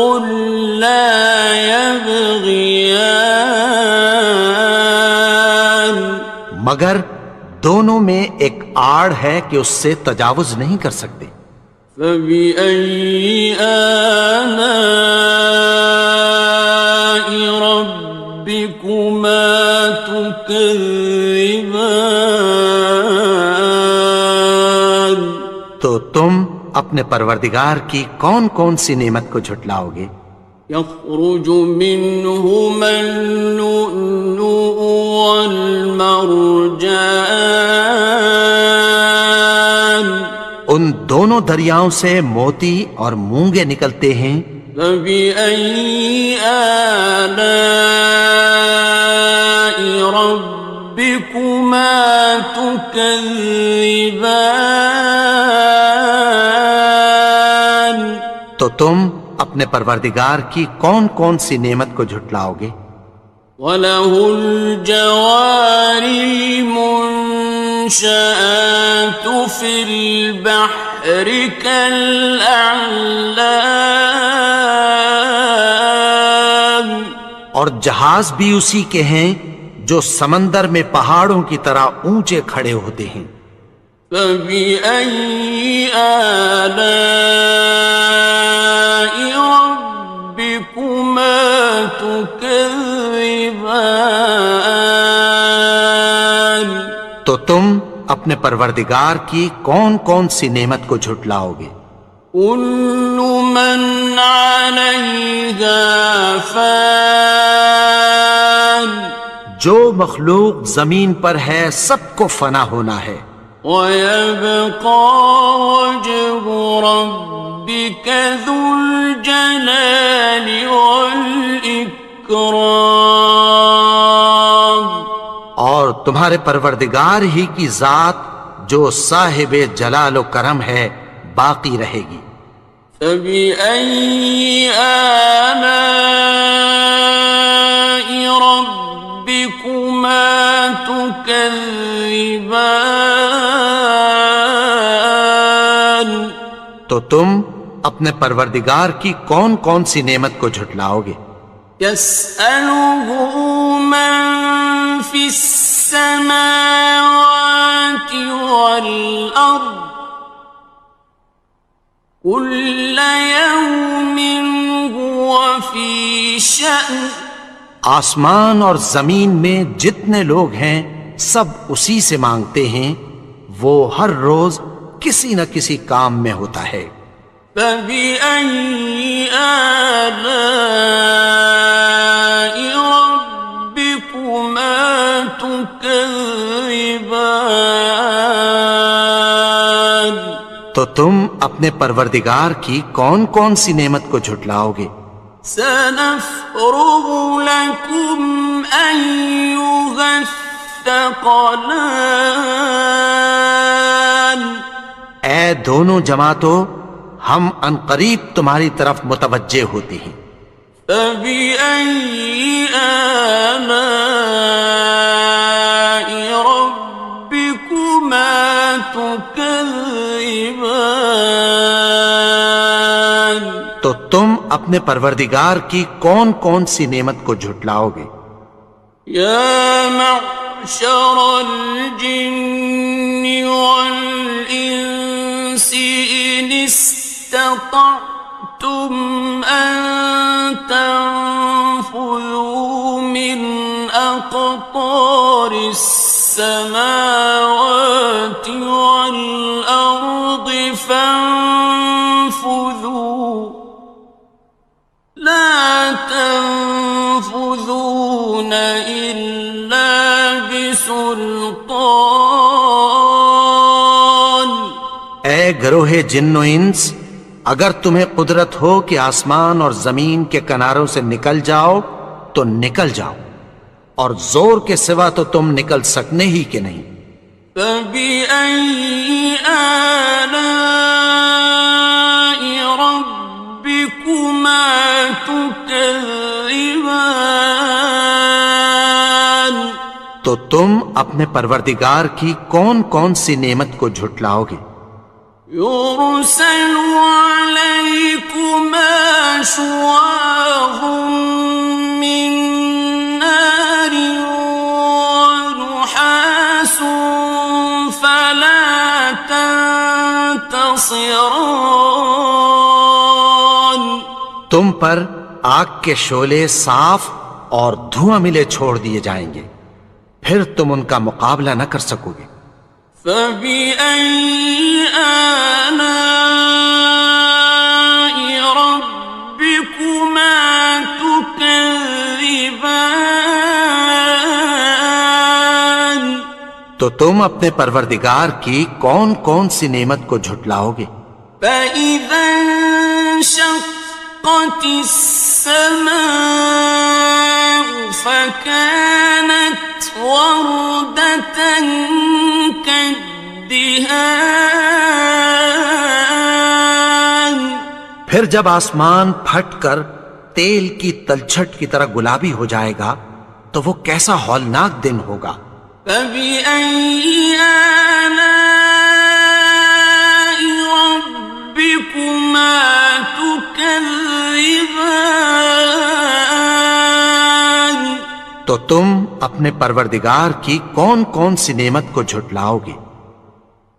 لا يبغيان، مگر دونوں میں ایک آڑ ہے کہ اس سے تجاوز نہیں کر سکتے۔ فبأي آلاء ربكما تكذبان، تو تم اپنے پروردگار کی کون کون سی نعمت کو جھٹلاؤ گے؟ يخرج منهما اللؤلؤ والمرجان، ان دونوں دریاؤں سے موتی اور مونگے نکلتے ہیں۔ فبأي آلاء ربكما تكذبان، تو تم اپنے پروردگار کی کون کون سی نعمت کو جھٹلاؤ گے؟ وَلَهُ الْجَوَارِ الْمُنشَآتُ فِي الْبَحْرِ كَالْأَعْلَامِ، اور جہاز بھی اسی کے ہیں جو سمندر میں پہاڑوں کی طرح اونچے کھڑے ہوتے ہیں۔ فَبِأَيِّ آلَاءِ رَبِّكُمَا تُكَذِّبَانِ، تو تم اپنے پروردگار کی کون کون سی نعمت کو جھٹلاؤ گے؟ كُلُّ مَنْ عَلَيْهَا فَانٍ، جو مخلوق زمین پر ہے سب کو فنا ہونا ہے، وَيَبْقَى وَجْهُ رَبِّكَ ذُو الْجَلَالِ وَالْإِكْرَامِ، اور تمہارے پروردگار ہی کی ذات جو صاحب جلال و کرم ہے باقی رہے گی۔ فَبِأَيِّ آلَاءِ رَبِّكُمَا تُكَذِّبَانِ، تو تم اپنے پروردگار کی کون کون سی نعمت کو جھٹلاؤ گے؟ يَسْأَلُهُ مَن فِي السَّمَاوَاتِ وَالْأَرْضِ كُلَّ يَوْمٍ هُوَ فِي شَأْنٍ، آسمان اور زمین میں جتنے لوگ ہیں سب اسی سے مانگتے ہیں، وہ ہر روز کسی نہ کسی کام میں ہوتا ہے۔ فَبِأَيِّ آلَاءِ رَبِّكُمَا تُكَذِّبَانِ، تو تم اپنے پروردگار کی کون کون سی نعمت کو جھٹلاؤ گے؟ سَنَفْرُغُ لَكُمْ أَيُّهَ الثَّقَلَانِ، اے دونوں جماعتوں، ہم عنقریب تمہاری طرف متوجہ ہوتے ہیں۔ فَبِأَيِّ آلَاءِ رَبِّكُمَا تُكَذِّبَانِ، تو تم اپنے پروردگار کی کون کون سی نعمت کو جھٹلاؤ گے؟ يَا مَعْشَرَ الْجِنِّ وَالْإِنسِ إِنِ اسْتَطَعْتُمْ أَن تَنفُذُوا مِنْ أَقْطَارِ السماوات والأرض فانفذوا لا تنفذون إلا بسلطان. اے گروہ جن و انس، اگر تمہیں قدرت ہو کہ آسمان اور زمین کے کناروں سے نکل جاؤ تو نکل جاؤ، اور زور کے سوا تو تم نکل سکنے ہی کہ نہیں. فَبِأَيِّ آلَاءِ رَبِّكُمَا تُكَذِّبَانِ. تو تم اپنے پروردگار کی کون کون سی نعمت کو جھٹلاؤ گے؟ يُرْسَلُ عَلَيْكُمَا شُوَاظٌ مِّن نَّارٍ وَنُحَاسٌ فَلَا تَنتَصِرَانِ. تم پر آگ کے شعلے صاف اور دھواں ملے چھوڑ دیے جائیں گے، پھر تم ان کا مقابلہ نہ کر سکو گے. فَبِأَيِّ آلَاءِ رَبِّكُمَا تُكَذِّبَانِ. تو تم اپنے پروردگار کی کون کون سی نعمت کو جھٹلاؤ گے؟ فَإِذَا انشَقَّتِ السَّمَاءُ فَكَانَتْ وَرْدَةً كَالدِّهَانِ. پھر جب آسمان پھٹ کر تیل کی تلچھٹ کی طرح گلابی ہو جائے گا تو وہ کیسا ہولناک دن ہوگا. فَبِأَيِّ آلَاءِ رَبِّكُمَا تُكَذِّبَانِ. تو تم اپنے پروردگار کی کون کون سی نعمت کو جھٹلاؤ گے؟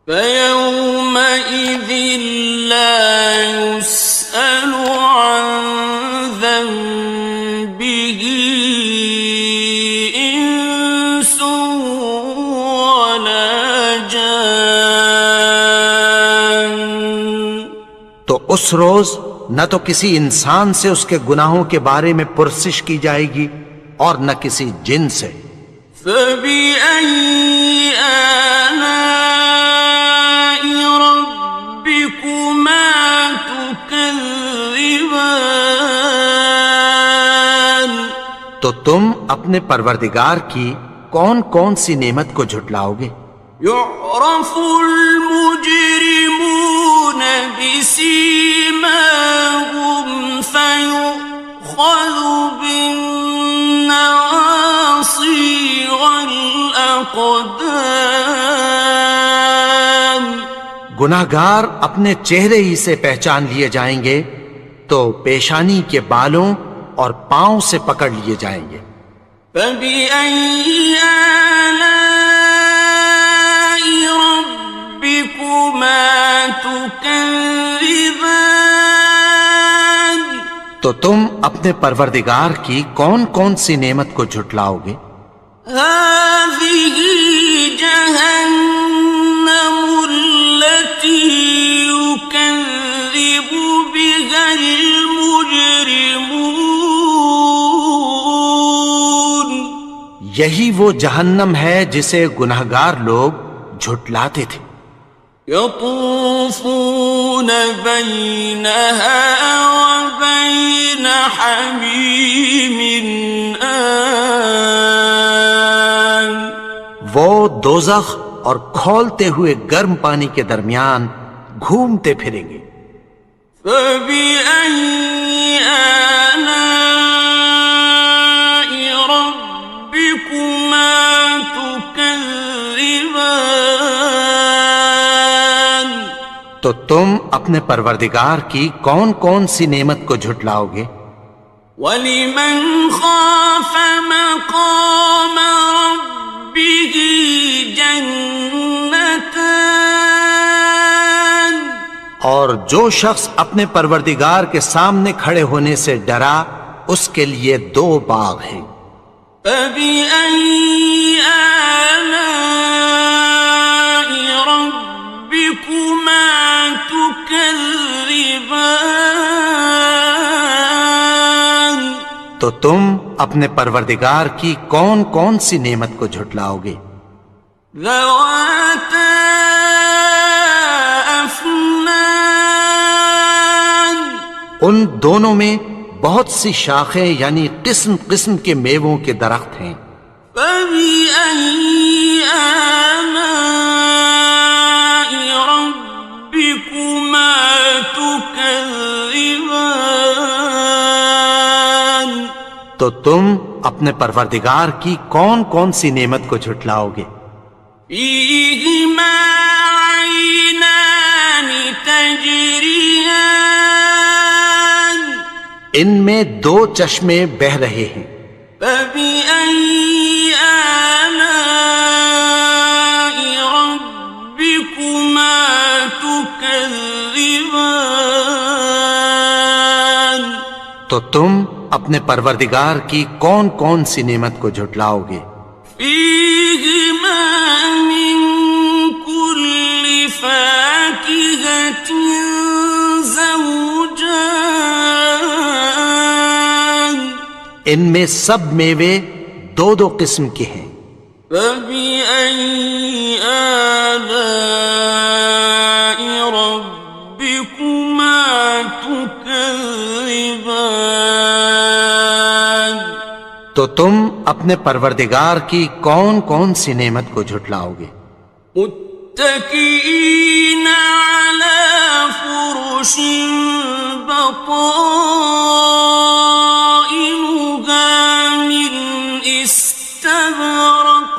فَيَوْمَئِذٍ لَا يُسْأَلُ عَنْ ذَنبِهِ إِنسٌ وَلَا جَانٌ. تو اس روز نہ تو کسی انسان سے اس کے گناہوں کے بارے میں پرسش کی جائے گی اور نہ کسی جن سے. فَبِأَيِّ آلَاءِ رَبِّكُمَا تُكَذِّبَانِ. تو تم اپنے پروردگار کی کون کون سی نعمت کو جھٹلاؤ گے؟ يُعْرَفُ الْمُجْرِمُونَ بِسِيمَاهُمْ فَيُؤْخَذُ بِالنَّوَاصِي وَالْأَقْدَامِ. گناہگار اپنے چہرے ہی سے پہچان لیے جائیں گے تو پیشانی کے بالوں اور پاؤں سے پکڑ لیے جائیں گے. فَبِأَيِّ آلَاءِ رَبِّكُمَا تُكَذِّبَانِ. تو تم اپنے پروردگار کی کون کون سی نعمت کو جھٹلاؤ گے؟ هَٰذِهِ جَهَنَّمُ الَّتِي يُكَذِّبُ بِهَا الْمُجْرِمُونَ. یہی وہ جہنم ہے جسے گناہگار لوگ جھٹلاتے تھے. يَطُوفُونَ بَيْنَهَا وَبَيْنَ حَمِيمٍ آنٍ. وہ دوزخ اور کھولتے ہوئے گرم پانی کے درمیان گھومتے پھریں گے. فَبِأَيِّ آلَاءِ رَبِّكُمَا تُكَذِّبَانِ. تو تم اپنے پروردگار کی کون کون سی نعمت کو جھٹلاؤ گے؟ وَلِمَنْ خَافَ مَقَامَ رَبِّهِ جَنَّتَانِ. اور جو شخص اپنے پروردگار کے سامنے کھڑے ہونے سے ڈرا اس کے لیے 2 باغ ہیں. فَبِأَيِّ آلاء ربكما تكذبان تو تم اپنے پروردگار کی کون کون سی نعمت کو جھٹلاؤ گے؟ ذواتا افنان ان دونوں میں بہت سی شاخیں یعنی قسم قسم کے میووں کے درخت ہیں۔ فبأي آلاء ربكما تكذبان تو تم اپنے پروردگار کی کون کون سی نعمت کو جھٹلاؤ گے؟ فيهما عينان تجريان ان میں دو چشمے بہ رہے ہیں۔ فبأي آلاء ربكما تكذبان تو تم اپنے پروردگار کی کون کون سی نعمت کو جھٹلاؤ گے؟ فيهما من كل فاكهة زوجان ان میں سب میوے دو دو قسم کے ہیں۔ فبأي آلاء ربكما تكذبان تو تم اپنے پروردگار کی کون کون سی نعمت کو جھٹلاؤ گے؟ متكئين على فرش بطائنها من استبرق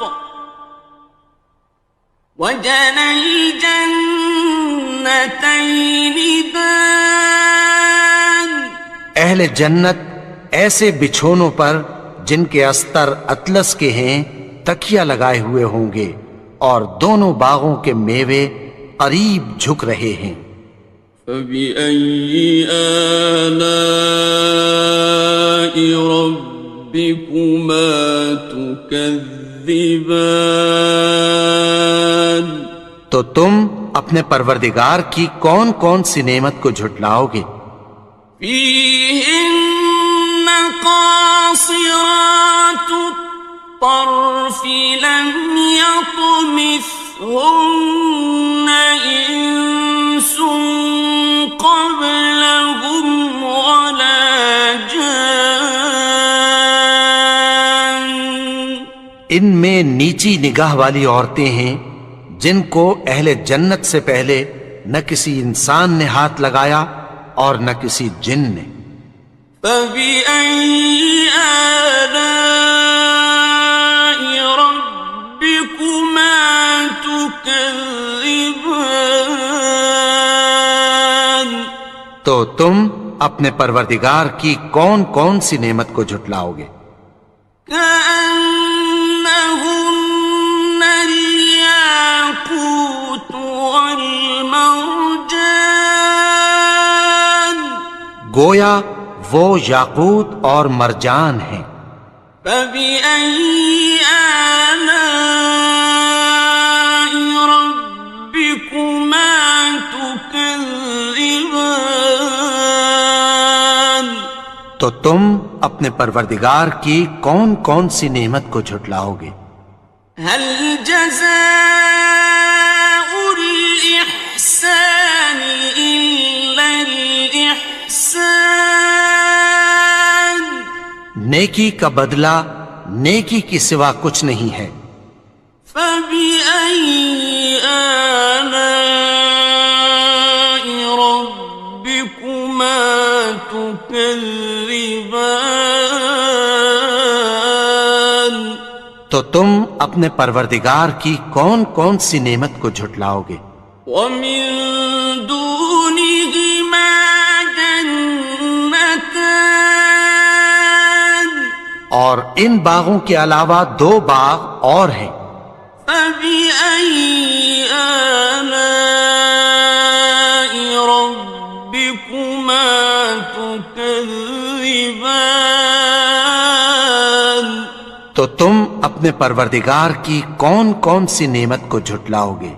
وجنى الجنتين دان اہل جنت ایسے بچھونوں پر جن کے استر اطلس کے ہیں تکیہ لگائے ہوئے ہوں گے اور دونوں باغوں کے میوے قریب جھک رہے ہیں۔ فبأي آلاء ربكما تكذبان تو تم اپنے پروردگار کی کون کون سی نعمت کو جھٹلاؤ گے؟ فيهن قاصرات الطرف لم يطمثهن إنس قبلهم ولا جان ان میں نیچی نگاہ والی عورتیں ہیں جن کو اہل جنت سے پہلے نہ کسی انسان نے ہاتھ لگایا اور نہ کسی جن نے۔ فبأي آلاء ربكما تكذبان تو تم اپنے پروردگار کی کون کون سی نعمت کو جھٹلاؤ گے؟ كأنهن الياقوت والمرجان گویا وہ یاقوت اور مرجان ہیں۔ فبأي آلاء ربكما تكذبان تو تم اپنے پروردگار کی کون کون سی نعمت کو جھٹلاؤ گے؟ هل جزاء الإحسان إلا الإحسان نیکی کا بدلہ نیکی کی سوا کچھ نہیں ہے۔ فبأي آلاء ربكما تكذبان تو تم اپنے پروردگار کی کون کون سی نعمت کو جھٹلاؤ گے؟ ومن دونهما جنتان اور ان باغوں کے علاوہ دو باغ اور ہیں۔ فبأي آلاء ربكما تكذبان تو تم اپنے پروردگار کی کون کون سی نعمت کو جھٹلاؤ گے؟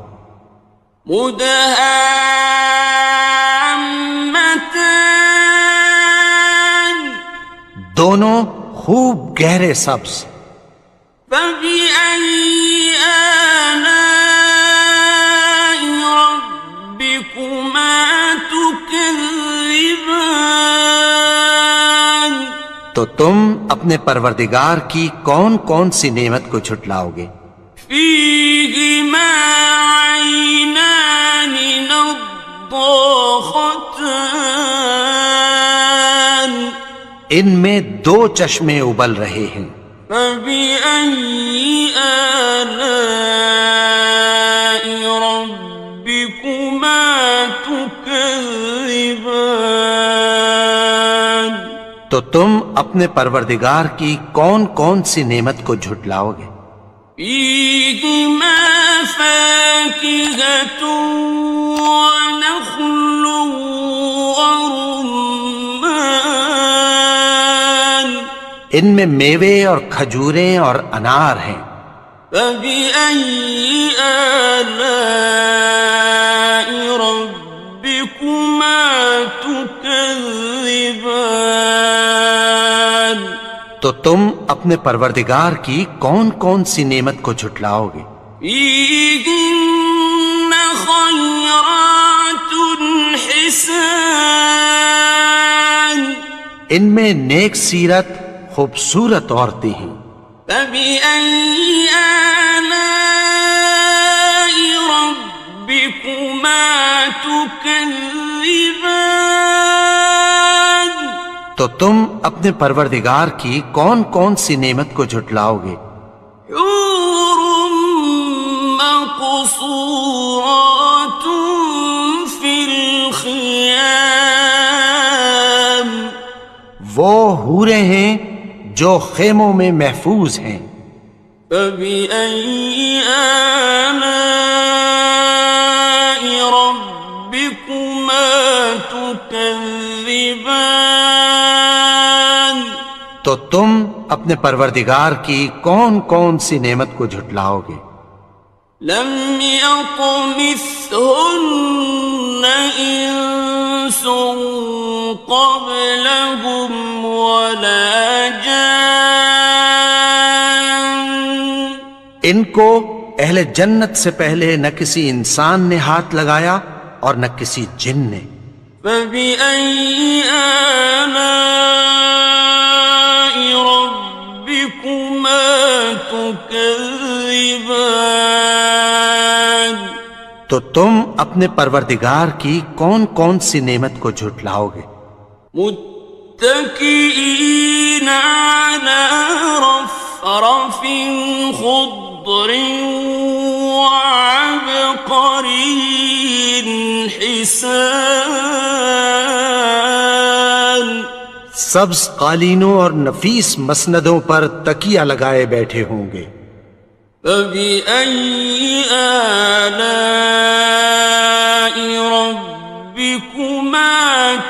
مدهامتان دونوں خوب گہرے سبز. فبأي آلاء ربكما تكذبان تو تم اپنے پروردگار کی کون کون سی نعمت کو جھٹلاؤ گے؟ فيهما عينان نضاختان ان میں دو چشمے ابل رہے ہیں. فبأي آلاء ربكما تكذبان تو تم اپنے پروردگار کی کون کون سی نعمت کو جھٹلاؤ گے؟ فيهما فاكهة ونخل ورمان ان میں میوے اور کھجوریں اور انار ہیں. فبأي آلاء ربكما تكذبان تو تم اپنے پروردگار کی کون کون سی نعمت کو جھٹلاؤ گے؟ فيهن خيرات حسان ان میں نیک سیرت خوبصورت عورتیں ہیں. فبأي آلاء ربكما تكذبان تو تم اپنے پروردگار کی کون کون سی نعمت کو جھٹلاؤ گے؟ حور مقصورات في الخيام وہ حوریں ہیں جو خیموں میں محفوظ ہیں. فبأي آلاء ربكما تكذبان تو تم اپنے پروردگار کی کون کون سی نعمت کو جھٹلاؤ گے؟ لم يطمثهن إنس قبلهم ولا جان ان کو اہل جنت سے پہلے نہ کسی انسان نے ہاتھ لگایا اور نہ کسی جن نے. فبأي آلاء ربكما تكذبان تو تم اپنے پروردگار کی کون کون سی نعمت کو جھٹلاؤ گے؟ متكئين على رفرف خضر وعبقري حسان سبز قالینوں اور نفیس مسندوں پر تکیہ لگائے بیٹھے ہوں گے. فبأي آلاء ربكما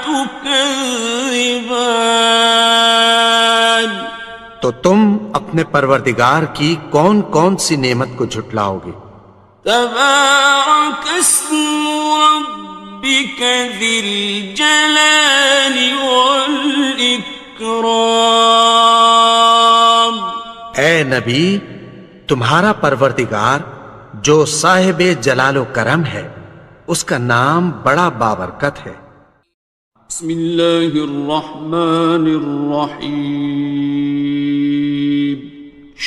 تكذبان تو تم اپنے پروردگار کی کون کون سی نعمت کو جھٹلاؤ گے؟ تبارك اسم ربك ذي الجلال والإكرام اے نبی، تمہارا پروردگار جو صاحب جلال و کرم ہے اس کا نام بڑا بابرکت ہے. بسم اللہ الرحمن الرحیم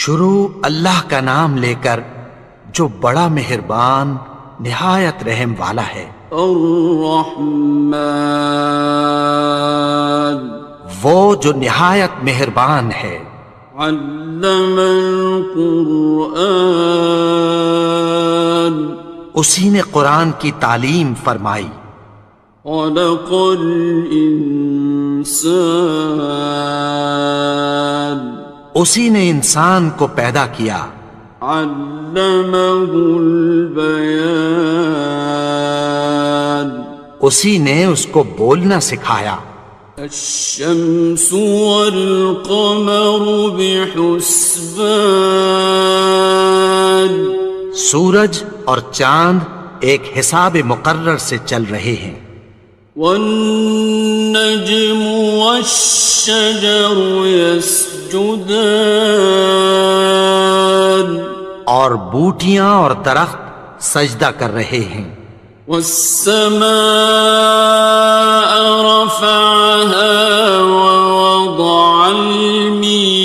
شروع اللہ کا نام لے کر جو بڑا مہربان نہایت رحم والا ہے. الرحمن وہ جو نہایت مہربان ہے. علم القرآن اسی نے قرآن کی تعلیم فرمائی. خلق الانسان اسی نے انسان کو پیدا کیا. علمہ البیان اسی نے اس کو بولنا سکھایا. الشمس والقمر بحسبان سورج اور چاند ایک حساب مقرر سے چل رہے ہیں. والنجم والشجر يسجدان اور بوٹیاں اور درخت سجدہ کر رہے ہیں. والسماء رفعها ووضع الميزان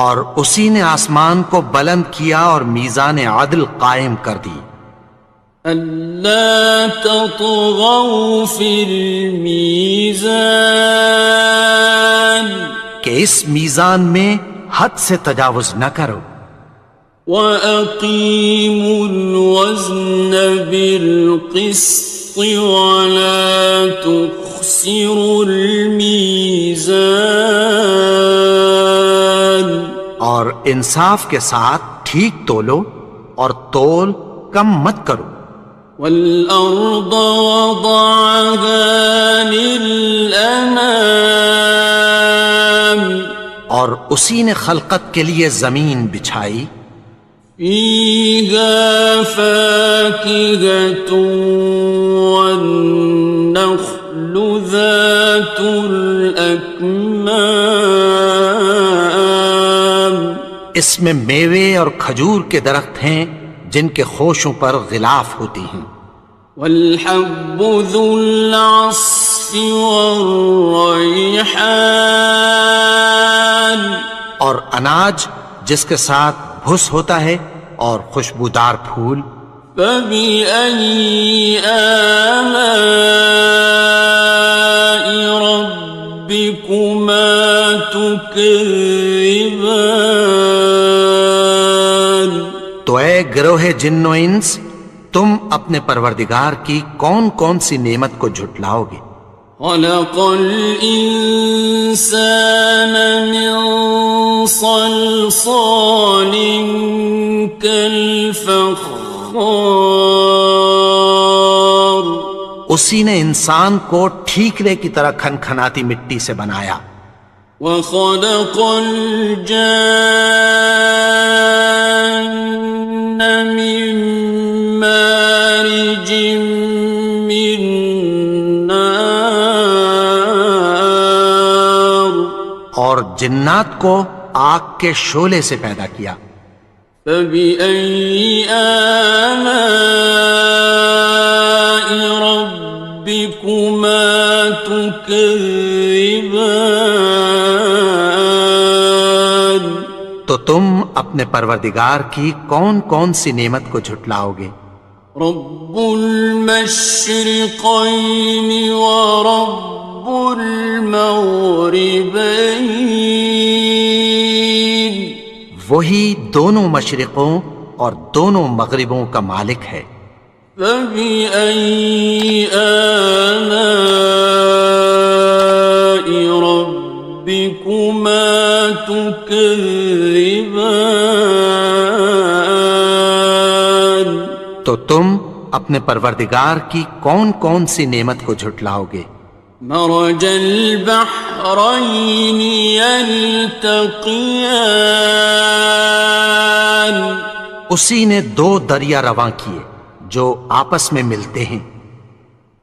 اور اسی نے آسمان کو بلند کیا اور میزان عدل قائم کر دی. ألا تطغوا في الميزان کہ اس میزان میں حد سے تجاوز نہ کرو. وَأَقِيمُوا الْوَزْنَ بِالْقِسْطِ وَلَا تُخْسِرُوا الْمِيزَانَ اور انصاف کے ساتھ ٹھیک تولو اور تول کم مت کرو. وَالْأَرْضَ وَضَعَهَا لِلْأَنَامِ اور اسی نے خلقت کے لیے زمین بچھائی. فِيهَا فَاكِهَةٌ وَالنَّخْلُ ذَاتُ الْأَكْمَامِ اس میں میوے اور کھجور کے درخت ہیں جن کے خوشوں پر غلاف ہوتی ہیں. وَالْحَبُّ ذُو الْعَصْفِ وَالرَّيْحَانِ اور اناج جس کے ساتھ بھس ہوتا ہے اور خوشبودار پھول. فَبِأَيِّ آلَاءِ رَبِّكُمَا تُكَذِّبَانِ تو اے گروہ جن و انس، تم اپنے پروردگار کی کون کون سی نعمت کو جھٹلاؤ گے؟ خَلَقَ الْإِنسَانَ مِنْ صَلْصَالٍ كَالْفَخَّارِ اسی نے انسان کو ٹھیکرے کی طرح کھنکھناتی مٹی سے بنایا. وَخَلَقَ الْجَانَّ مِن مَّارِجٍ مِّن نَّارٍ اور جنات کو آگ کے شعلے سے پیدا کیا. فَبِأَيِّ آلَاءِ رَبِّكُمَا تُكَذِّبَانِ تو تم اپنے پروردگار کی کون کون سی نعمت کو جھٹلاؤ گے؟ رب المشرقين ورب المغربين وہی دونوں مشرقوں اور دونوں مغربوں کا مالک ہے. فبأي آلاء ربكما تكذبان تو تم اپنے پروردگار کی کون کون سی نعمت کو جھٹلاؤ گے؟ مرج البحرين يلتقيان اسی نے دو دریا رواں کیے جو آپس میں ملتے ہیں.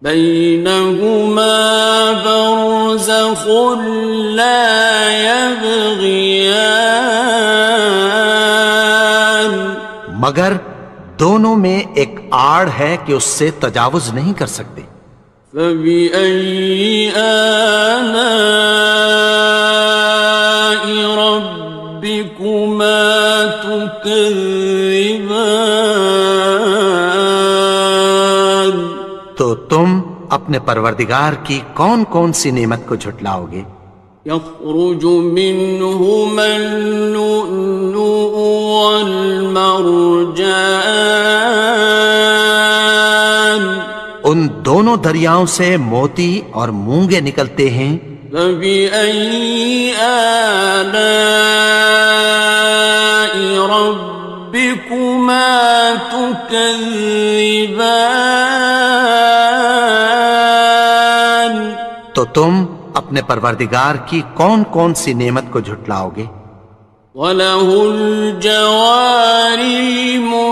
بينهما برزخ لا يبغيان مگر دونوں میں ایک آڑ ہے کہ اس سے تجاوز نہیں کر سکتے. فبأي آلاء ربكما تكذبان تو تم اپنے پروردگار کی کون کون سی نعمت کو جھٹلاؤ گے؟ يخرج منهما اللؤلؤ والمرجان ان دونوں دریاؤں سے موتی اور مونگے نکلتے ہیں. فبأي آلاء ربكما تكذبان تو تم اپنے پروردگار کی کون کون سی نعمت کو جھٹلاؤ گے؟ وَلَهُ الْجَوَارِ الْمُنشَآتُ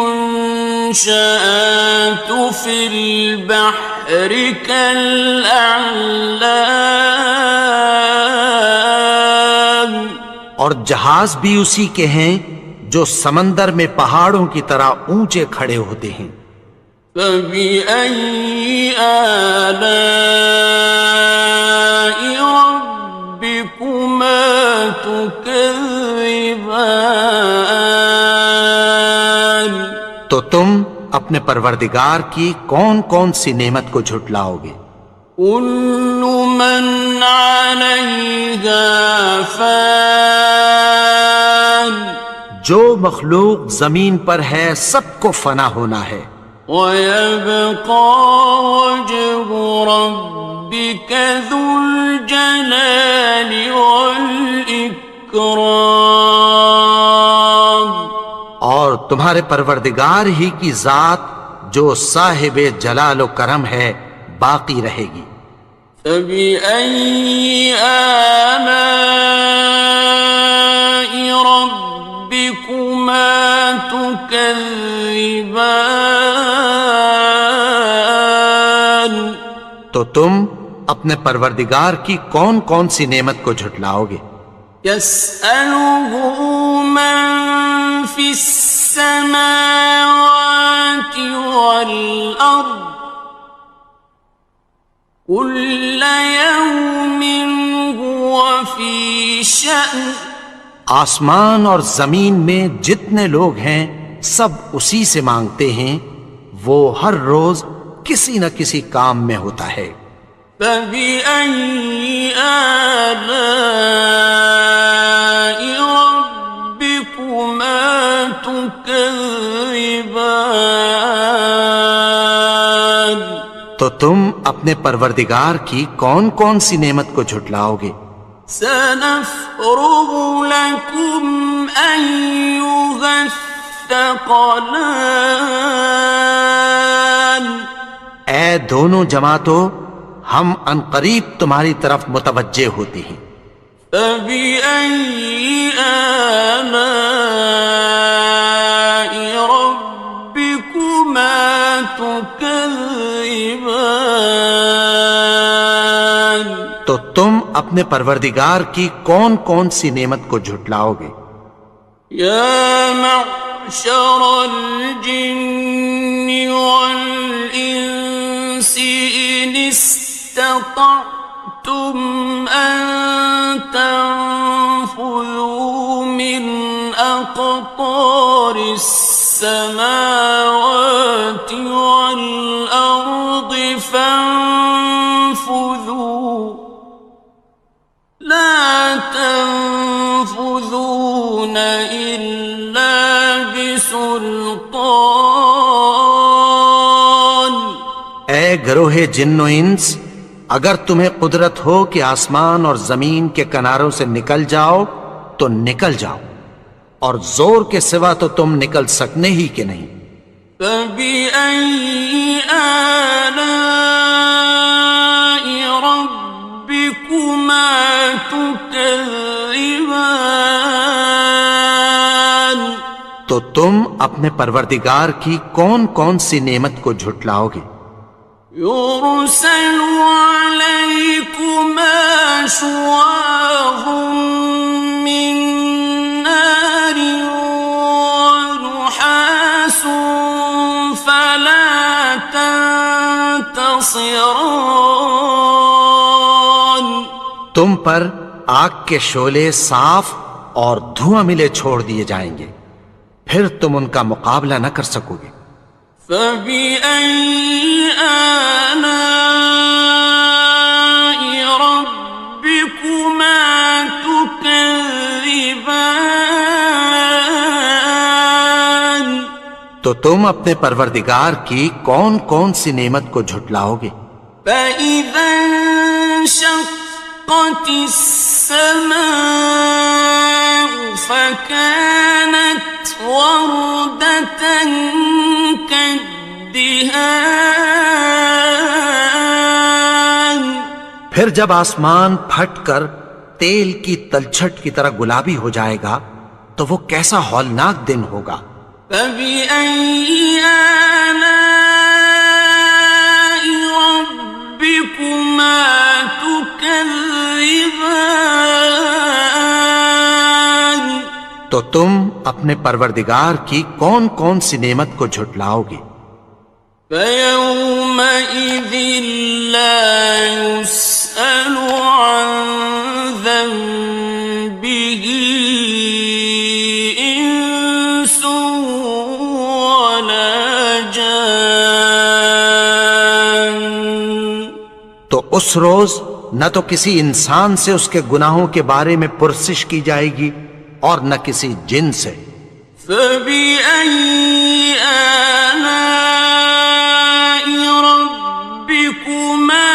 فِي الْبَحْرِ كَالْأَعْلَامِ، اور جہاز بھی اسی کے ہیں جو سمندر میں پہاڑوں کی طرح اونچے کھڑے ہوتے ہیں۔ فَبِأَيِّ آلَاءِ رَبِّكُمَا تُكَذِّبَانِ، تو تم اپنے پروردگار کی کون کون سی نعمت کو جھٹلاؤ گے؟ كُلُّ مَنْ عَلَيْهَا فَانٍ، جو مخلوق زمین پر ہے سب کو فنا ہونا ہے، وَيَبْقَى وَجْهُ رَبِّكَ ذُو الْجَلَالِ وَالْإِكْرَامِ، اور تمہارے پروردگار ہی کی ذات جو صاحب جلال و کرم ہے باقی رہے گی۔ فَبِأَيِّ آلَاءِ رَبِّكُمَا تُكَذِّبَانِ، تو تم اپنے پروردگار کی کون کون سی نعمت کو جھٹلاؤ گے؟ يَسْأَلُهُ مَن فِي السَّمَاوَاتِ وَالْأَرْضِ كُلَّ يَوْمٍ هُوَ فِي شَأْنٍ، آسمان اور زمین میں جتنے لوگ ہیں سب اسی سے مانگتے ہیں، وہ ہر روز کسی نہ کسی کام میں ہوتا ہے۔ فَبِأَيِّ آلَاءِ رَبِّكُمَا تُكَذِّبَانِ، تو تم اپنے پروردگار کی کون کون سی نعمت کو جھٹلاؤ گے؟ سَنَفْرُغُ لَكُمْ أَيُّهَ الثَّقَلَانِ، اے دونوں جماعتوں، ہم عنقریب تمہاری طرف متوجہ ہوتے ہیں۔ فَبِأَيِّ آلَاءِ رَبِّكُمَا تُكَذِّبَانِ، تو تم اپنے پروردگار کی کون کون سی نعمت کو جھٹلاؤ گے؟ يَا مَعْشَرَ الْجِنِّ وَالْإِنسِ إِنِ اسْتَطَعْتُمْ أَن تَنفُذُوا مِنْ أَقْطَارِ السَّمَاوَاتِ وَالْأَرْضِ فَانفُذُوا لَا تَنفُذُونَ إِلَّا بِسُلْطَانٍ، اے گروہ جن و انس، اگر تمہیں قدرت ہو کہ آسمان اور زمین کے کناروں سے نکل جاؤ تو نکل جاؤ، اور زور کے سوا تو تم نکل سکنے ہی کہ نہیں۔ فَبِأَيِّ آلَاءِ رَبِّكُمَا تُكَذِّبَانِ، تو تم اپنے پروردگار کی کون کون سی نعمت کو جھٹلاؤ گے؟ يُرْسَلُ عَلَيْكُمَا شُوَاظٌ مِّن نَّارٍ وَنُحَاسٌ فَلَا تَنتَصِرَانِ، تم پر آگ کے شعلے صاف اور دھواں ملے چھوڑ دیے جائیں گے، پھر تم ان کا مقابلہ نہ کر سکو گے۔ فَبِأَيِّ آلَاءِ رَبِّكُمَا تُكَذِّبَانِ، تو تم اپنے پروردگار کی کون کون سی نعمت کو جھٹلاؤ گے؟ فَإِذَا انشَقَّتِ السَّمَاءُ فَكَانَتْ وَرْدَةً كَالدِّهَانِ، پھر جب آسمان پھٹ کر تیل کی تلچھٹ کی طرح گلابی ہو جائے گا تو وہ کیسا ہولناک دن ہوگا۔ فَبِأَيِّ آلَاءِ رَبِّكُمَا تُكَذِّبَانِ تو تم اپنے پروردگار کی کون کون سی نعمت کو جھٹلاؤ گے؟ فَيَوْمَئِذٍ لَا يُسْأَلُ عَنْ ذَنبِهِ إِنسٌ وَلَا جَانٌ۔ تو اس روز نہ تو کسی انسان سے اس کے گناہوں کے بارے میں پرسش کی جائے گی اور نہ کسی جن سے۔ فَبِأَيِّ آلَاءِ رَبِّكُمَا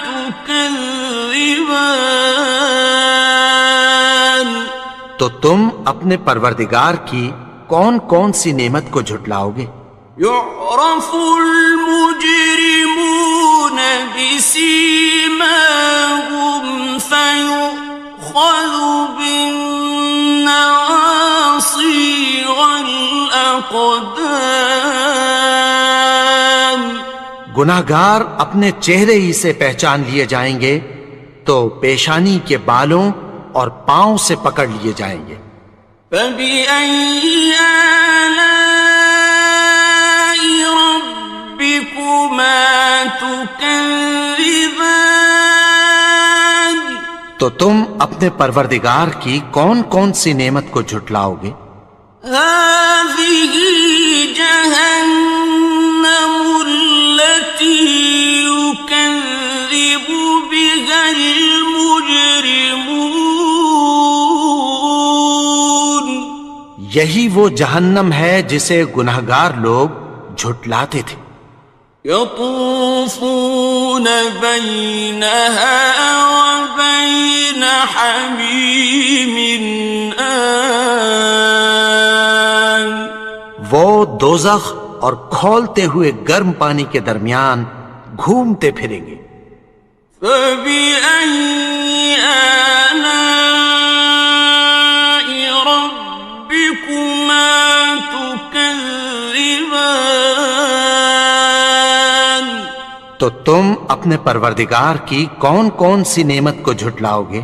تُكَذِّبَانِ تو تم اپنے پروردگار کی کون کون سی نعمت کو جھٹلاؤ گے؟ يُعْرَفُ الْمُجْرِمُونَ بِسِيمَاهُمْ فَيُؤْخَذُ بِالنَّوَاصِي وَالْأَقْدَامِ۔ گناہگار اپنے چہرے ہی سے پہچان لیے جائیں گے تو پیشانی کے بالوں اور پاؤں سے پکڑ لیے جائیں گے۔ فَبِأَيِّ آلَاءِ رَبِّكُمَا تُكَذِّبَانِ تو تم اپنے پروردگار کی کون کون سی نعمت کو جھٹلاؤ گے؟ هَٰذِهِ جَهَنَّمُ الَّتِي يُكَذِّبُ بِهَا الْمُجْرِمُونَ۔ یہی وہ جہنم ہے جسے گناہگار لوگ جھٹلاتے تھے۔ يَطُوفُونَ بَيْنَهَا وَبَيْنَ حَمِيمٍ آنٍ۔ وہ دوزخ اور کھولتے ہوئے گرم پانی کے درمیان گھومتے پھریں گے۔ فَبِأَيِّ آلَاءِ رَبِّكُمَا تُكَذِّبَانِ تو تم اپنے پروردگار کی کون کون سی نعمت کو جھٹلاؤ گے؟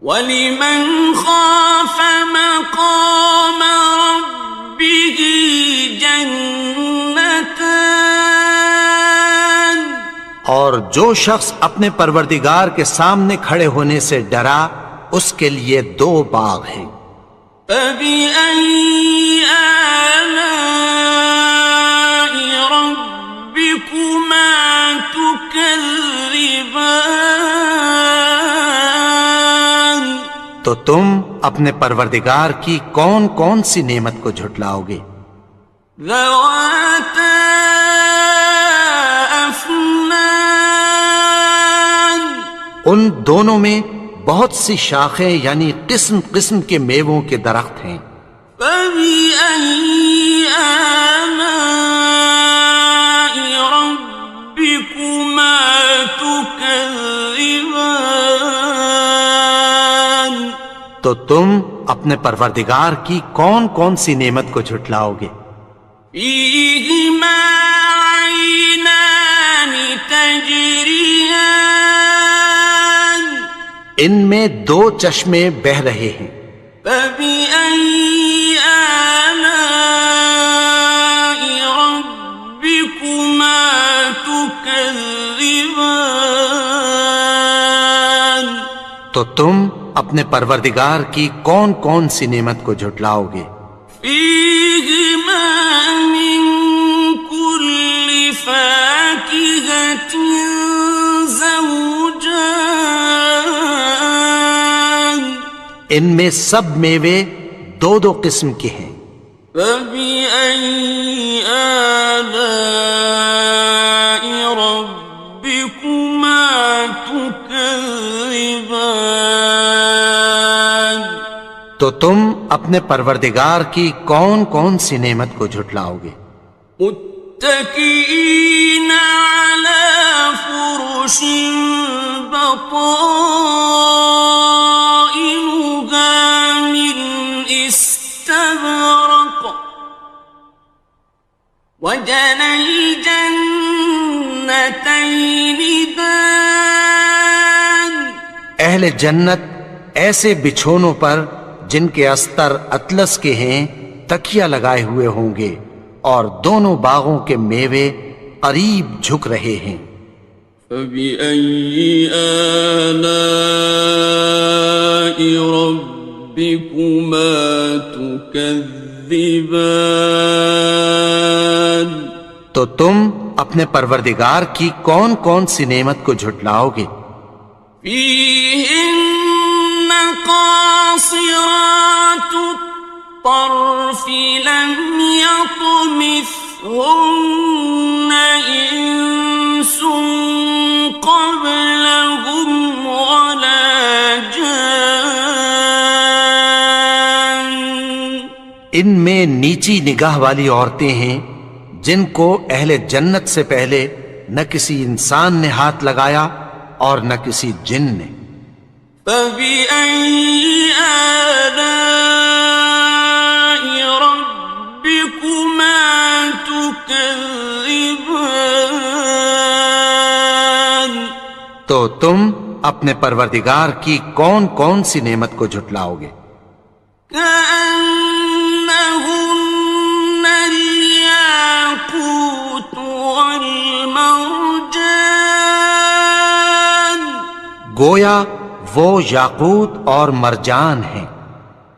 وَلِمَنْ خَافَ مَقَامَ رَبِّهِ جَنَّتَانِ اور جو شخص اپنے پروردگار کے سامنے کھڑے ہونے سے ڈرا اس کے لیے 2 باغ ہیں۔ فَبِأَيِّ آلَاءِ رَبِّكُمَا تُكَذِّبَانِ تو تم اپنے پروردگار کی کون کون سی نعمت کو جھٹلاؤ گے؟ ذَوَاتَا أَفْنَانٍ ان دونوں میں بہت سی شاخیں یعنی قسم قسم کے میووں کے درخت ہیں۔ فَبِأَيِّ آلَاءِ رَبِّكُمَا تُكَذِّبَانِ تو تم اپنے پروردگار کی کون کون سی نعمت کو جھٹلاؤ گے؟ فِيهِمَا عَيْنَانِ تَجْرِيَانِ ان میں 2 چشمے بہہ رہے ہیں۔ فَبِأَيِّ آلَاءِ رَبِّكُمَا تُكَذِّبَانِ تو تم اپنے پروردگار کی کون کون سی نعمت کو جھٹلاؤ گے؟ فِيهِمَا مِن كُلِّ فَاكِهَةٍ زَوْجَانِ ان میں سب میوے 2 قسم کے ہیں۔ فَبِأَيِّ آلَاءِ رَبِّكُمَا تُكَذِّبَانِ تو تم اپنے پروردگار کی کون کون سی نعمت کو جھٹلاؤ گے؟ مُتَّكِئِينَ عَلَى فُرُشٍ بطائنها من استبرق وجنى الجنتين دان. اہل جنت ایسے بچھونوں پر جن کے استر اطلس کے ہیں تکیہ لگائے ہوئے ہوں گے، اور دونوں باغوں کے میوے قریب جھک رہے ہیں. فَبِأَيِّ آلَاءِ رَبِّكُمَا تُكَذِّبَانِ. تو تم اپنے پروردگار کی کون کون سی نعمت کو جھٹلاؤ گے؟ فِيهِنَّ قَاصِرَاتُ الطَّرْفِ لَمْ يَطْمِثْهُنَّ إِنسٌ قَبْلَهُمْ وَلَا جَانٌّ. ان میں نیچی نگاہ والی عورتیں ہیں جن کو اہل جنت سے پہلے نہ کسی انسان نے ہاتھ لگایا اور نہ کسی جن نے. فَبِأَيِّ آلَاءِ رَبِّكُمَا تُكَذِّبَانِ. تو تم اپنے پروردگار کی کون کون سی نعمت کو جھٹلاؤ گے؟ كأنهن الياقوت والمرجان. گویا وہ یاقوت اور مرجان ہیں.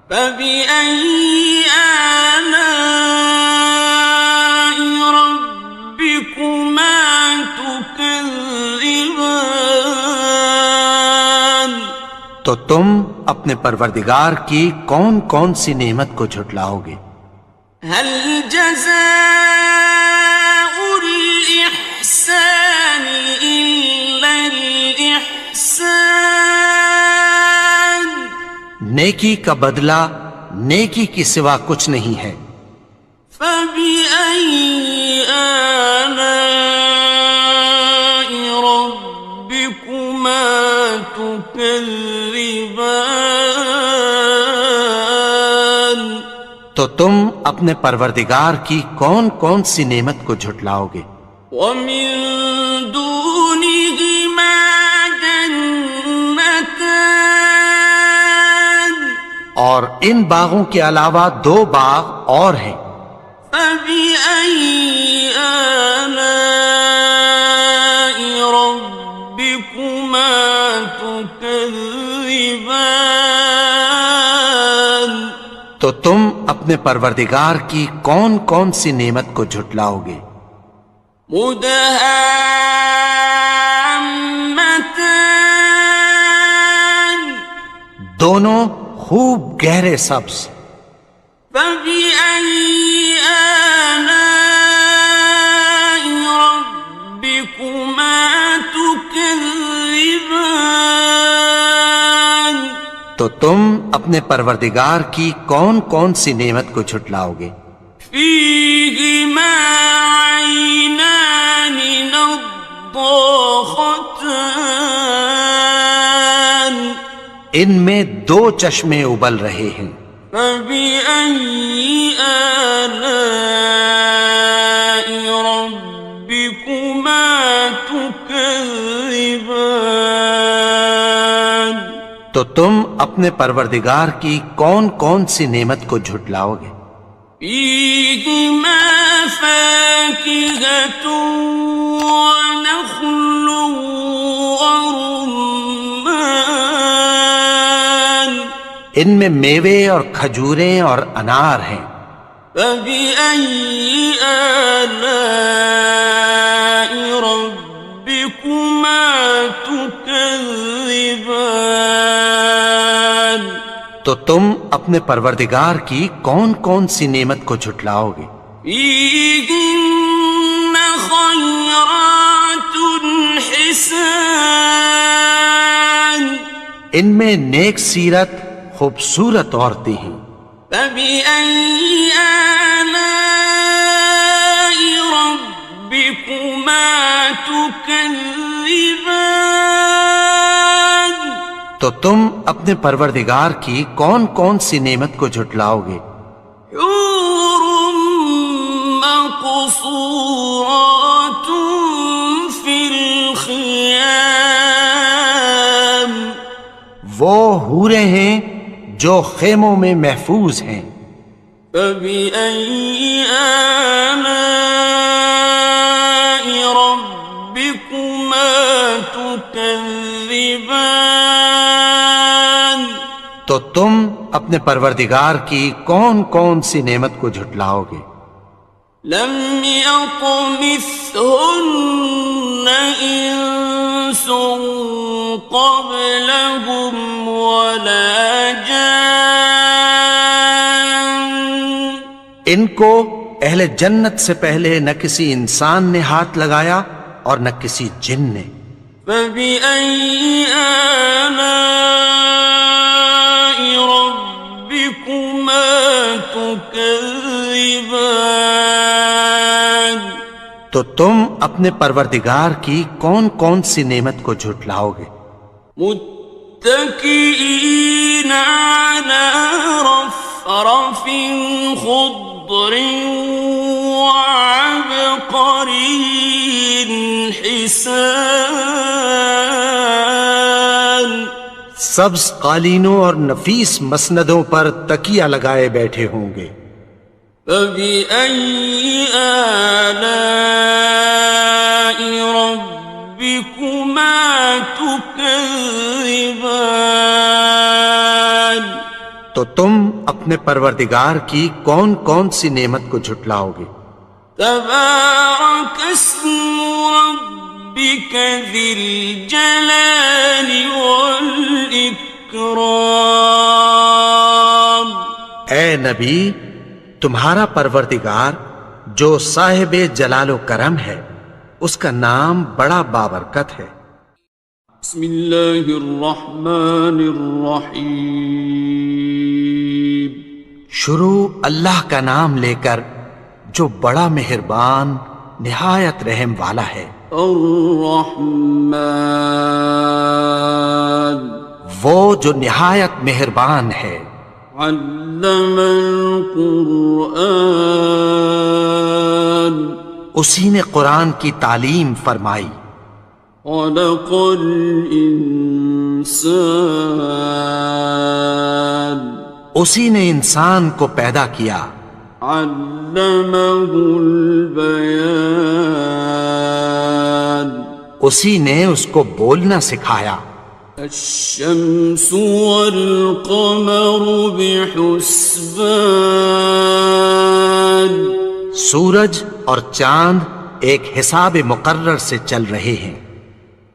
فبأي آلاء ربكما تكذبان. تو تم اپنے پروردگار کی کون کون سی نعمت کو جھٹلاؤ گے؟ هل جزاء الإحسان إلا الإحسان. نیکی کا بدلہ نیکی کی سوا کچھ نہیں ہے. فبأي آلاء ربكما تكذبان. تو تم اپنے پروردگار کی کون کون سی نعمت کو جھٹلاؤ گے؟ ومن دونهما جنتان. اور ان باغوں کے علاوہ دو باغ اور ہیں. فبأي آلاء ربكما تكذبان. تو تم اپنے پروردگار کی کون کون سی نعمت کو جھٹلاؤ گے؟ مدهامتان. دونوں خوب گہرے سبز. فبأي آلاء ربكما تكذبان. تو تم اپنے پروردگار کی کون کون سی نعمت کو جھٹلاؤ گے؟ فيهما عينان نضاختان. ان میں دو چشمے ابل رہے ہیں. فبأي آلاء ربكما تكذبان. تو تم اپنے پروردگار کی کون کون سی نعمت کو جھٹلاؤ گے؟ فيهما فاكهة ونخل ورمان. ان میں میوے اور کھجوریں اور انار ہیں. فبأي آلاء ربكما تكذبان. تو تم اپنے پروردگار کی کون کون سی نعمت کو جھٹلاؤ گے؟ فيهن خيرات حسان. ان میں نیک سیرت خوبصورت عورتیں ہیں. فبأي آلاء ربكما تكذبان. تو تم اپنے پروردگار کی کون کون سی نعمت کو جھٹلاؤ گے؟ حور مقصورات فی الخیام، وہ حوریں ہیں جو خیموں میں محفوظ ہیں۔ فبأي آلاء ربكما تكذبان، تو تم اپنے پروردگار کی کون کون سی نعمت کو جھٹلاؤ گے؟ لم يطمثهن إنس قبلهم ولا جان، ان کو اہل جنت سے پہلے نہ کسی انسان نے ہاتھ لگایا اور نہ کسی جن نے۔ فبأي آلاء ربكما تكذبان، تو تم اپنے پروردگار کی کون کون سی نعمت کو جھٹلاؤ گے؟ متكئين على رفرف خضر وعبقري حسان، سبز قالینوں اور نفیس مسندوں پر تکیہ لگائے بیٹھے ہوں گے۔ فبأي آلاء ربكما تكذبان، تو تم اپنے پروردگار کی کون کون سی نعمت کو جھٹلاؤ گے؟ تبارك اسم ربك ذي الجلال والإكرام، اے نبی، تمہارا پروردگار جو صاحب جلال و کرم ہے، اس کا نام بڑا بابرکت ہے۔ بسم اللہ الرحمن الرحیم، شروع اللہ کا نام لے کر جو بڑا مہربان نہایت رحم والا ہے۔ الرحمن، وہ جو نہایت مہربان ہے۔ علم القرآن، اسی نے قرآن کی تعلیم فرمائی۔ خلق الانسان، اسی نے انسان کو پیدا کیا۔ علمہ البیان، اسی نے اس کو بولنا سکھایا۔ الشمس والقمر بحسبان، سورج اور چاند ایک حساب مقرر سے چل رہے ہیں۔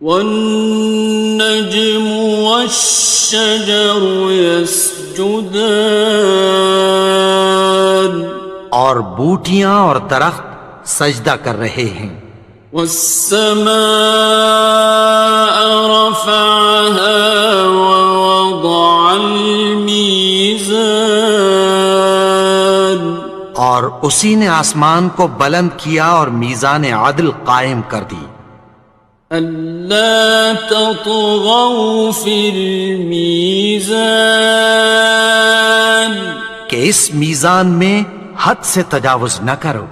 والنجم والشجر يسجدان، اور بوٹیاں اور درخت سجدہ کر رہے ہیں۔ والسماء رفعها ووضع الميزان، اور اسی نے آسمان کو بلند کیا اور میزان عدل قائم کر دی۔ ألا تطغوا في الميزان، کہ اس میزان میں حد سے تجاوز نہ کرو۔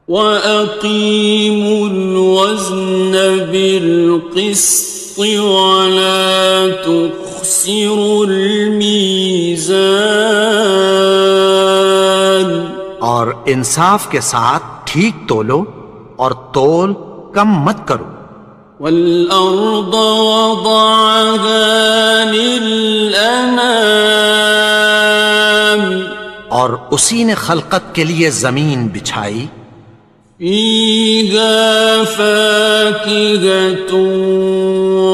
وَأَقِيمُوا الْوَزْنَ بِالْقِسْطِ وَلَا تُخْسِرُوا الْمِيزَانَ، اور انصاف کے ساتھ ٹھیک تولو اور تول کم مت کرو۔ وَالْأَرْضَ وَضَعَهَا لِلْأَنَامِ، اور اسی نے خلقت کے لیے زمین بچھائی۔ فِيهَا فَاكِهَةٌ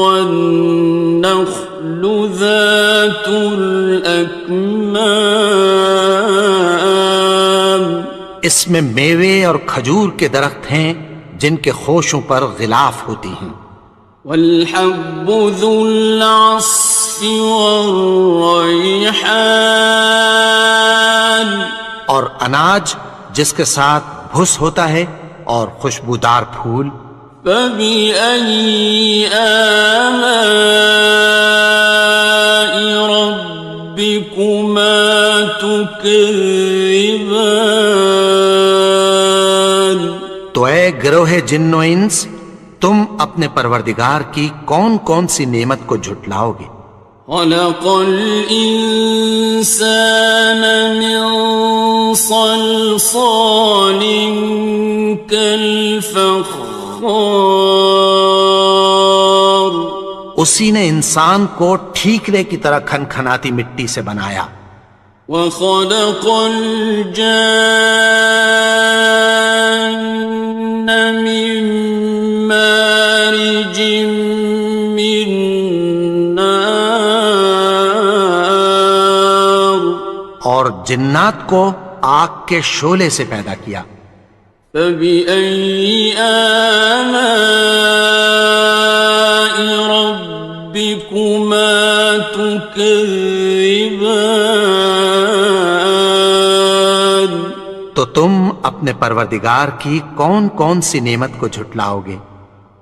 وَالنَّخْلُ ذَاتُ الْأَكْمَامِ، اس میں میوے اور کھجور کے درخت ہیں جن کے خوشوں پر غلاف ہوتی ہیں۔ وَالْحَبُّ ذُو الْعَصْفِ وَالرَّيْحَانِ، اور اناج جس کے ساتھ بھس ہوتا ہے اور خوشبودار پھول۔ فَبِأَيِّ آلَاءِ ربكما تكذبان تو اے گروہ جن و انس، تم اپنے پروردگار کی کون کون سی نعمت کو جھٹلاؤ گے؟ خلق الإنسان من صلصال كالفخار اسی نے انسان کو ٹھیکرے کی طرح کھنکھناتی مٹی سے بنایا، وخلق الجان من مارج من نار اور جنات کو آگ کے شعلے سے پیدا کیا۔ فبأي آلاء ربكما تكذبان تو تم اپنے پروردگار کی کون کون سی نعمت کو جھٹلاؤ گے؟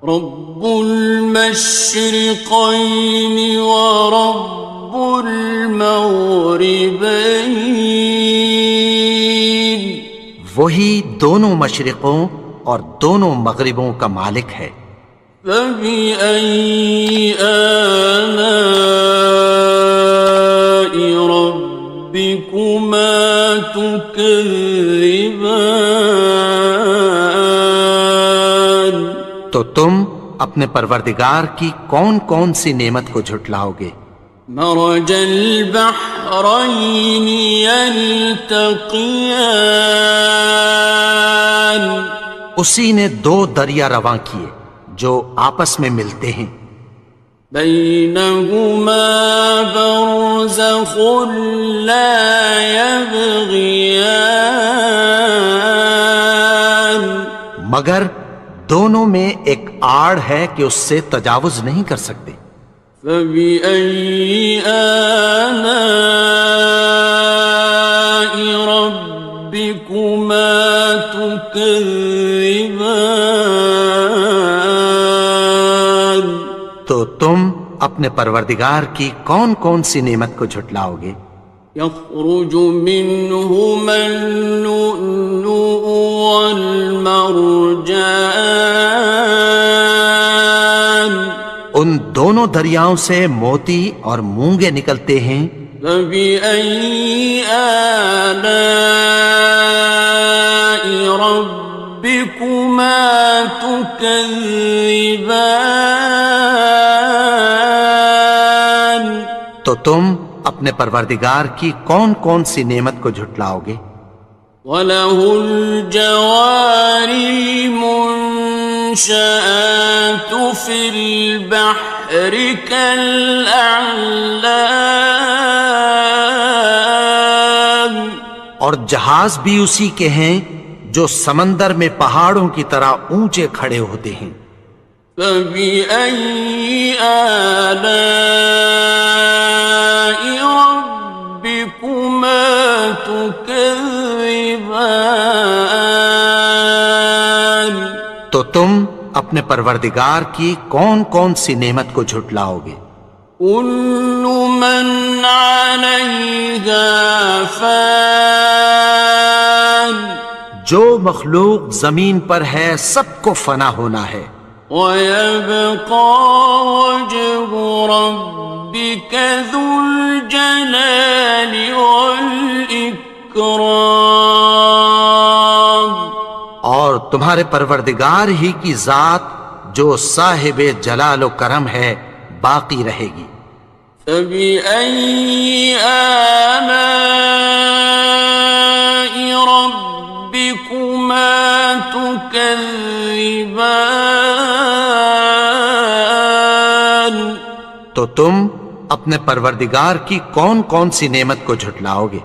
رب المشرقين ورب المغربين وہی دونوں مشرقوں اور دونوں مغربوں کا مالک ہے۔ فبأي آلاء ربكما تكذبان تو تم اپنے پروردگار کی کون کون سی نعمت کو جھٹلاؤ گے؟ مرج البحرين يلتقيان اسی نے دو دریا رواں کیے جو آپس میں ملتے ہیں، بينهما برزخ لا يبغيان مگر دونوں میں ایک آڑ ہے کہ اس سے تجاوز نہیں کر سکتے۔ فبأي آلاء ربكما تكذبان تو تم اپنے پروردگار کی کون کون سی نعمت کو جھٹلاؤ گے؟ يخرج منهما اللؤلؤ والمرجان ان دونوں دریاؤں سے موتی اور مونگے نکلتے ہیں۔ فبأي آلاء ربكما تكذبان تو تم اپنے پروردگار کی کون کون سی نعمت کو جھٹلاؤ گے؟ وَلَهُ الْجَوَارِ الْمُنشَآتُ فِي الْبَحْرِ كَالْأَعْلَامِ اور جہاز بھی اسی کے ہیں جو سمندر میں پہاڑوں کی طرح اونچے کھڑے ہوتے ہیں۔ فَبِأَيِّ آلَاءِ رَبِّكُمَا تُكَذِّبَانِ تو تم اپنے پروردگار کی کون کون سی نعمت کو جھٹلاؤ گے؟ كُلُّ مَنْ عَلَيْهَا فَانٍ جو مخلوق زمین پر ہے سب کو فنا ہونا ہے، وَيَبْقَى وَجْهُ رَبِّكَ ذُو الْجَلَالِ وَالْإِكْرَامِ اور تمہارے پروردگار ہی کی ذات جو صاحب جلال و کرم ہے باقی رہے گی۔ فَبِأَيِّ آلَاءِ رَبِّكُمَا تُكَذِّبَانِ تو تم اپنے پروردگار کی کون کون سی نعمت کو جھٹلاؤ گے؟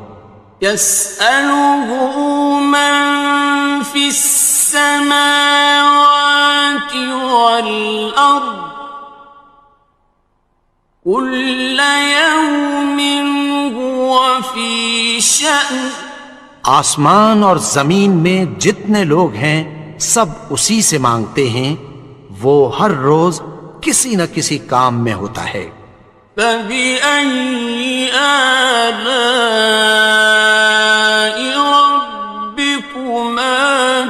يَسْأَلُهُ مَن فِي السَّمَاوَاتِ وَالْأَرْضِ كُلَّ يَوْمٍ هُوَ فِي شَأْنٍ آسمان اور زمین میں جتنے لوگ ہیں سب اسی سے مانگتے ہیں، وہ ہر روز کسی نہ کسی کام میں ہوتا ہے۔ فبأي آلاء ربكما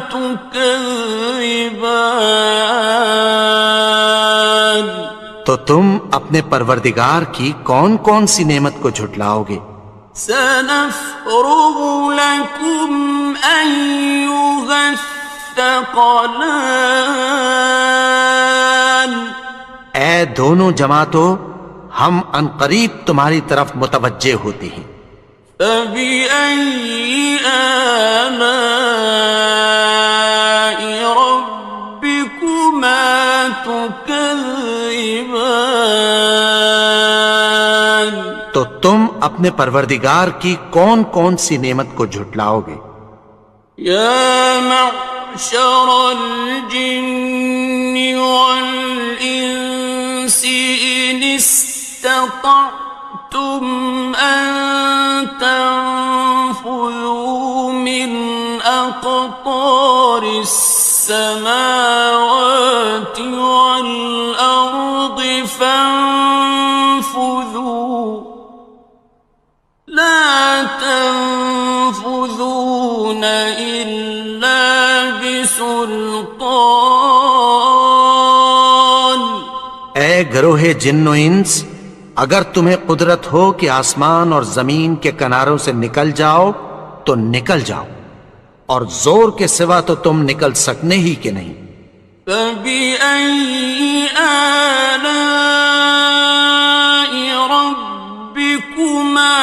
تكذبان؟ تو تم اپنے پروردگار کی کون کون سی نعمت کو جھٹلاؤ گے؟ سنفرغ لكم أيها الثقلان اے دونوں جماعتوں، ہم عنقریب تمہاری طرف متوجہ ہوتے ہیں۔ فبأي آلاء ربكما تكذبان؟ تو تم اپنے پروردگار کی کون کون سی نعمت کو جھٹلاؤ گے؟ يا معشر الجن والإنس إن استطعتم أن تنفذوا من أقطار السماوات والأرض فانفذوا لا تنفذون إلا بسلطان۔ اے گروہ جن و انس، اگر تمہیں قدرت ہو کہ آسمان اور زمین کے کناروں سے نکل جاؤ تو نکل جاؤ، اور زور کے سوا تو تم نکل سکنے ہی کہ نہیں۔ فبأي آلاء ربكما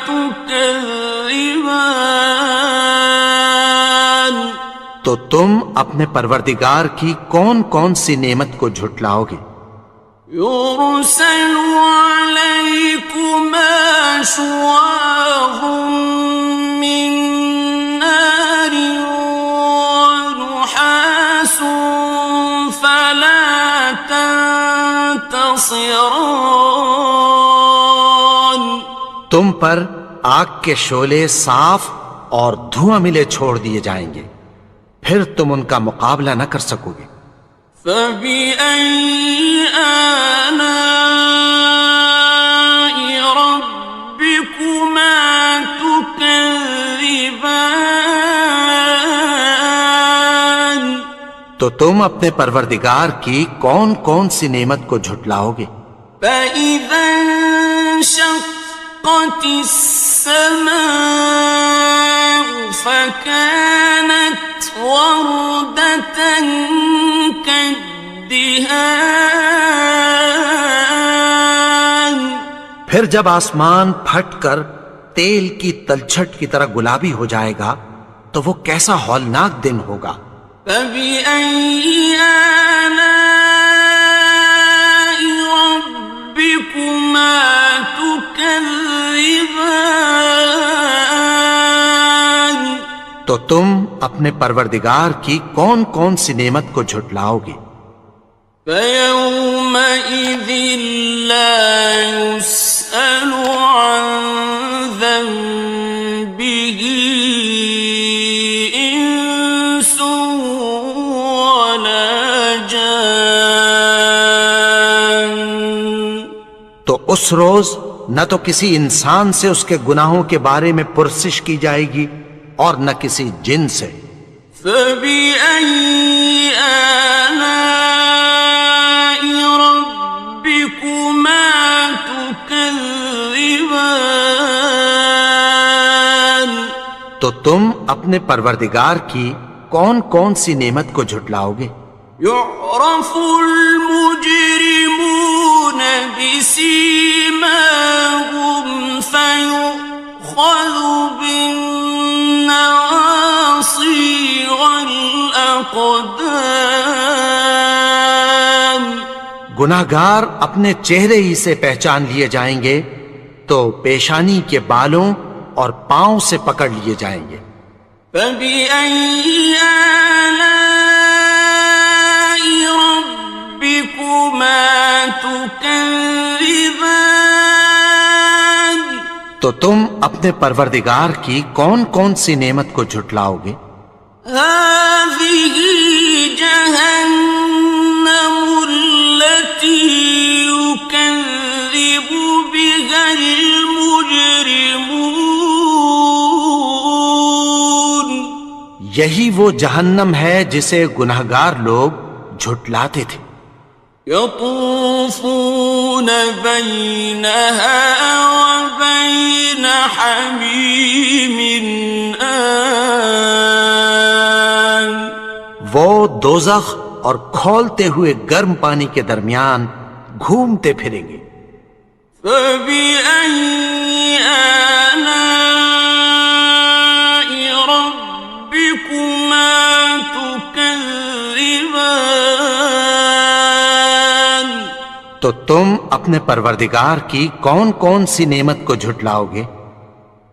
تكذبان؟ تو تم اپنے پروردگار کی کون کون سی نعمت کو جھٹلاؤ گے؟ يرسل عليكما شواظ من نار ونحاس فلا تنتصران۔ تم پر آگ کے شعلے صاف اور دھواں ملے چھوڑ دیے جائیں گے، پھر تم ان کا مقابلہ نہ کر سکو گے۔ فبأي آلاء ربكما تكذبان؟ تو تم اپنے پروردگار کی کون کون سی نعمت کو جھٹلاؤ گے؟ فإذا انشقت السماء فكانت وردة كالدهان۔ پھر جب آسمان پھٹ کر تیل کی تلچھٹ کی طرح گلابی ہو جائے گا تو وہ کیسا ہولناک دن ہوگا۔ فبأي آلاء ربكما تكذبان؟ تو تم اپنے پروردگار کی کون کون سی نعمت کو جھٹلاؤ گے؟ فيومئذ لا يسأل عن ذنبه إنس ولا جان۔ تو اس روز نہ تو کسی انسان سے اس کے گناہوں کے بارے میں پرسش کی جائے گی اور نہ کسی جن سے۔ فبأي آلاء ربكما تكذبان؟ تو تم اپنے پروردگار کی کون کون سی نعمت کو جھٹلاؤ گے؟ يعرف المجرمون بسيماهم فيؤخذ بالنواصي والأقدام۔ گناہگار اپنے چہرے ہی سے پہچان لیے جائیں گے تو پیشانی کے بالوں اور پاؤں سے پکڑ لیے جائیں گے۔ فبأي آلاء ربكما تكذبان؟ تو تم اپنے پروردگار کی کون کون سی نعمت کو جھٹلاؤ گے؟ هذه جهنم التي يكذب یہی وہ جہنم ہے جسے گنہگار لوگ جھٹلاتے تھے۔ يطوفون بينها وبين حميم آن وہ دوزخ اور کھولتے ہوئے گرم پانی کے درمیان گھومتے پھریں گے۔ فبأي آلاء ربكما تكذبان تو تم اپنے پروردگار کی کون کون سی نعمت کو جھٹلاؤ گے؟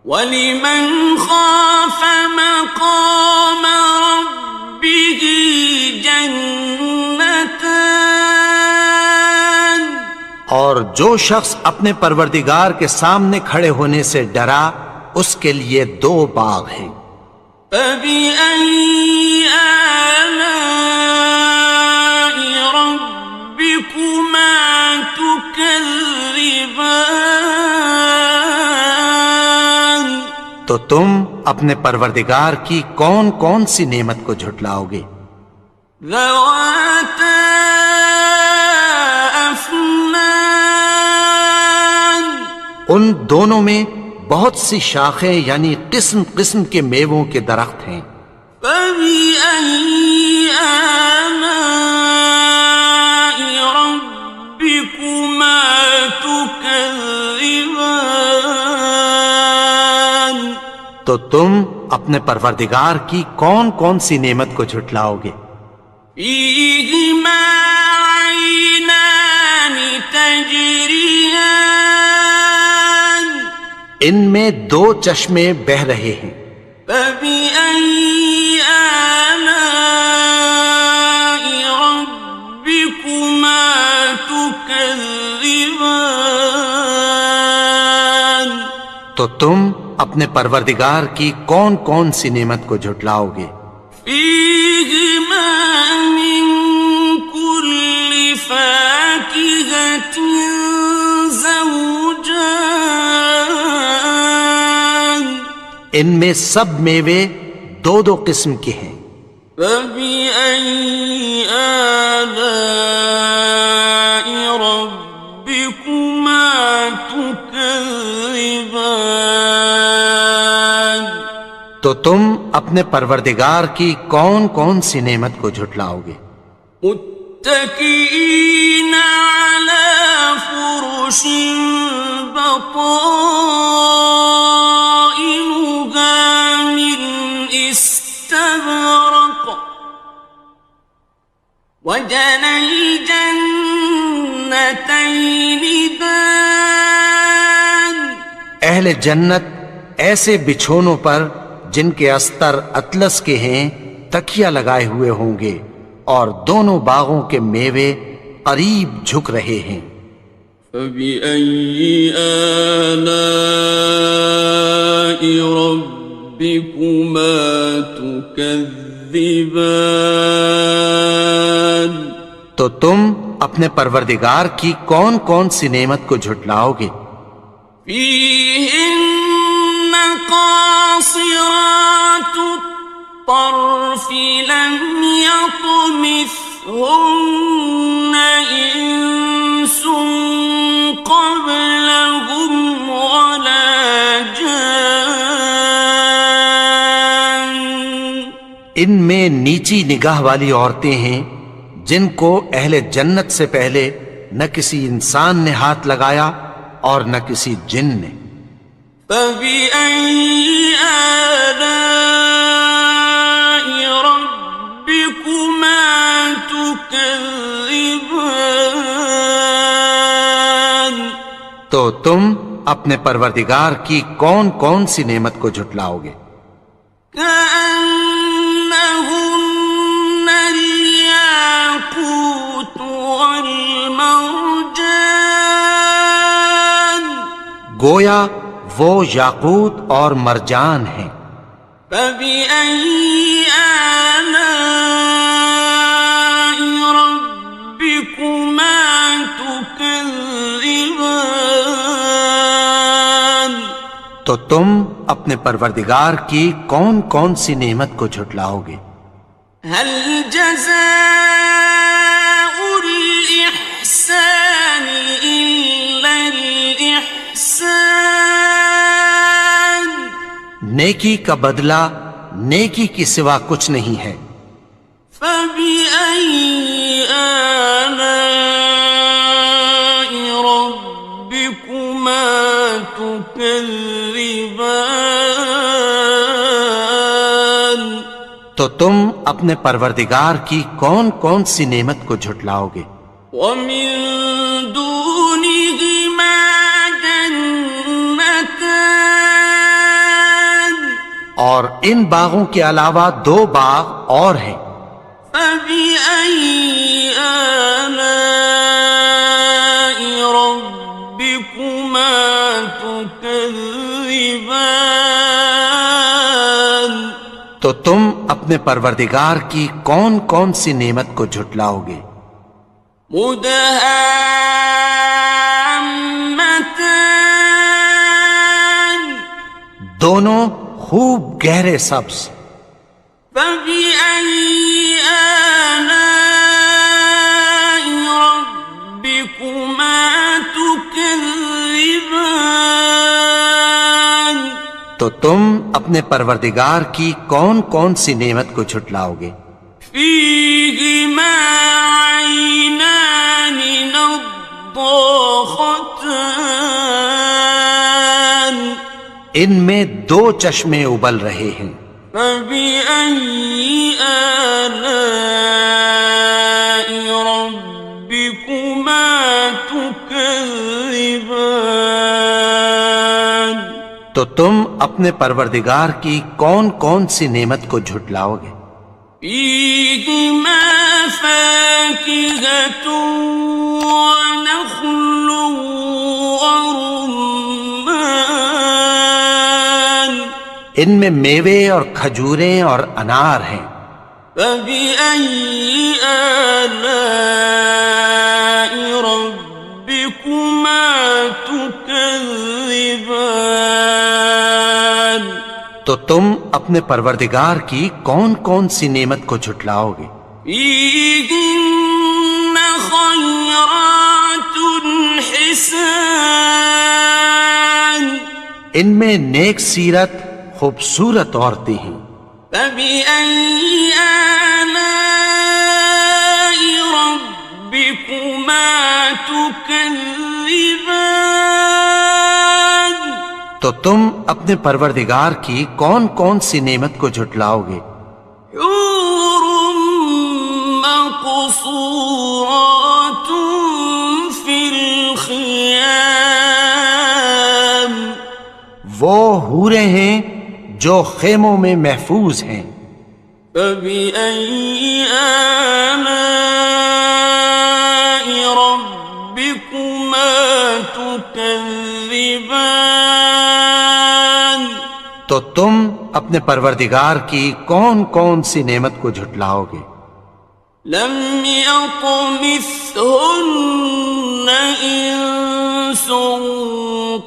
وَلِمَنْ خَافَ مَقَامَ رَبِّهِ جَنَّتَانِ اور جو شخص اپنے پروردگار کے سامنے کھڑے ہونے سے ڈرا اس کے لیے 2 باغ ہیں۔ فَبِأَيِّ آلَاءِ رَبِّكُمَا تُكَذِّبَانِ تو تم اپنے پروردگار کی کون کون سی نعمت کو جھٹلاؤ گے؟ ذَوَاتَا أَفْنَانٍ ان دونوں میں بہت سی شاخیں یعنی قسم قسم کے میووں کے درخت ہیں۔ فَبِأَيِّ آلَاءِ رَبِّكُمَا تُكَذِّبَانِ تو تم اپنے پروردگار کی کون کون سی نعمت کو جھٹلاؤ گے؟ فِيهِمَا عَيْنَانِ تَجْرِيَانِ ان میں 2 چشمے بہہ رہے ہیں۔ فَبِأَيِّ آلَاءِ رَبِّكُمَا تُكَذِّبَانِ تو تم اپنے پروردگار کی کون کون سی نعمت کو جھٹلاؤ گے؟ فِيهِمَا مِن كُلِّ فَاكِهَةٍ زَوْجَانِ ان میں سب میوے 2 قسم کے ہیں۔ فَبِأَيِّ آلَاءِ رَبِّكُمَا تُكَذِّبَانِ تو تم اپنے پروردگار کی کون کون سی نعمت کو جھٹلاؤ گے؟ متكئين على فرش بطائنها من استبرق وجنى الجنتين دان اہل جنت ایسے بچھونوں پر جن کے استر اطلس کے ہیں تکیہ لگائے ہوئے ہوں گے اور دونوں باغوں کے میوے قریب جھک رہے ہیں۔ فَبِأَيِّ آلَاءِ رَبِّكُمَا تُكَذِّبَانِ تو تم اپنے پروردگار کی کون کون سی نعمت کو جھٹلاؤ گے؟ فِيهِنَّ قَاصِرَاتُ الطَّرْفِ لَمْ يَطْمِثْهُنَّ إِنسٌ قَبْلَهُمْ وَلَا جَانٌّ ان میں نیچی نگاہ والی عورتیں ہیں جن کو اہل جنت سے پہلے نہ کسی انسان نے ہاتھ لگایا اور نہ کسی جن نے۔ فَبِأَيِّ آلَاءِ رَبِّكُمَا تُكَذِّبَانِ تو تم اپنے پروردگار کی کون کون سی نعمت کو جھٹلاؤ گے؟ كَأَنَّهُنَّ الْيَاقُوتُ وَالْمَرْجَانُ گویا وہ یاقوت اور مرجان ہیں۔ فَبِأَيِّ آلَاءِ رَبِّكُمَا تُكَذِّبَانِ تو تم اپنے پروردگار کی کون کون سی نعمت کو جھٹلاؤ گے؟ هل جزاء الإحسان إلا الإحسان؟ نیکی کا بدلہ نیکی کی سوا کچھ نہیں ہے۔ فبأي آلاء ربكما تكذبان؟ تو تم اپنے پروردگار کی کون کون سی نعمت کو جھٹلاؤ گے؟ ومن دونهما جنتان؟ اور ان باغوں کے علاوہ دو باغ اور ہیں۔ فبأي آلاء ربكما تكذبان؟ تو تم اپنے پروردگار کی کون کون سی نعمت کو جھٹلاؤ گے؟ مدہامتان؟ دونوں خوب گہرے سبز۔ فبأي آلاء ربكما تكذبان؟ تو تم اپنے پروردگار کی کون کون سی نعمت کو جھٹلاؤ گے؟ فيهما عينان نضاختان؟ ان میں دو چشمے ابل رہے ہیں۔ فبأي آلاء ربكما تكذبان؟ تو تم اپنے پروردگار کی کون کون سی نعمت کو جھٹلاؤ گے؟ فيهما فاكهة ونخل ورمان؟ ان میں میوے اور کھجوریں اور انار ہیں۔ فبأي آلاء ربكما تكذبان؟ تو تم اپنے پروردگار کی کون کون سی نعمت کو جھٹلاؤ گے؟ فيهن خيرات حسان؟ ان میں نیک سیرت خوبصورت عورتیں ہیں۔ فبأي آلاء ربكما تكذبان؟ تو تم اپنے پروردگار کی کون کون سی نعمت کو جھٹلاؤ گے؟ حور مقصورات في الخيام؟ وہ حوریں ہیں جو خیموں میں محفوظ ہیں۔ فبأي آلاء ربكما تكذبان؟ تو تم اپنے پروردگار کی کون کون سی نعمت کو جھٹلاؤ گے؟ لم يطمثهن إنس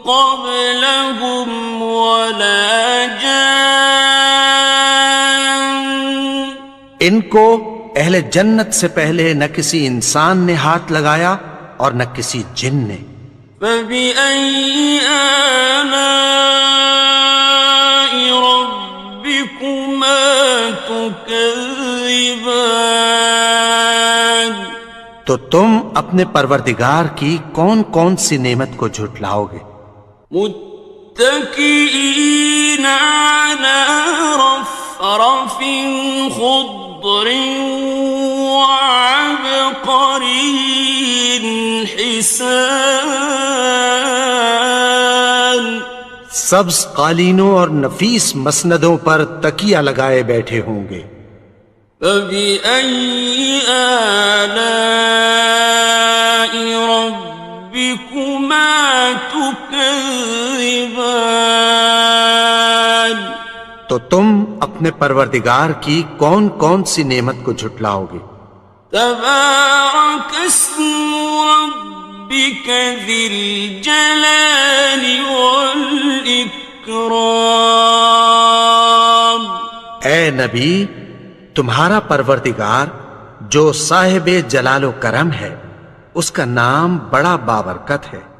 قبلهم ولا جان؟ ان کو اہل جنت سے پہلے نہ کسی انسان نے ہاتھ لگایا اور نہ کسی جن نے۔ فبأي آلاء ربكما تكذبان؟ تو تم اپنے پروردگار کی کون کون سی نعمت کو جھٹلاؤ گے؟ متكئين على رفرف خضر وعبقري حسان؟ سبز قالینوں اور نفیس مسندوں پر تکیہ لگائے بیٹھے ہوں گے۔ فبأي آلاء ربكما تكذبان؟ تو تم اپنے پروردگار کی کون کون سی نعمت کو جھٹلاؤ گے؟ تبارك اسم ربك ذي الجلال والإكرام؟ والإكرام. اے نبی، تمہارا پروردگار جو صاحب جلال و کرم ہے، اس کا نام بڑا بابرکت ہے.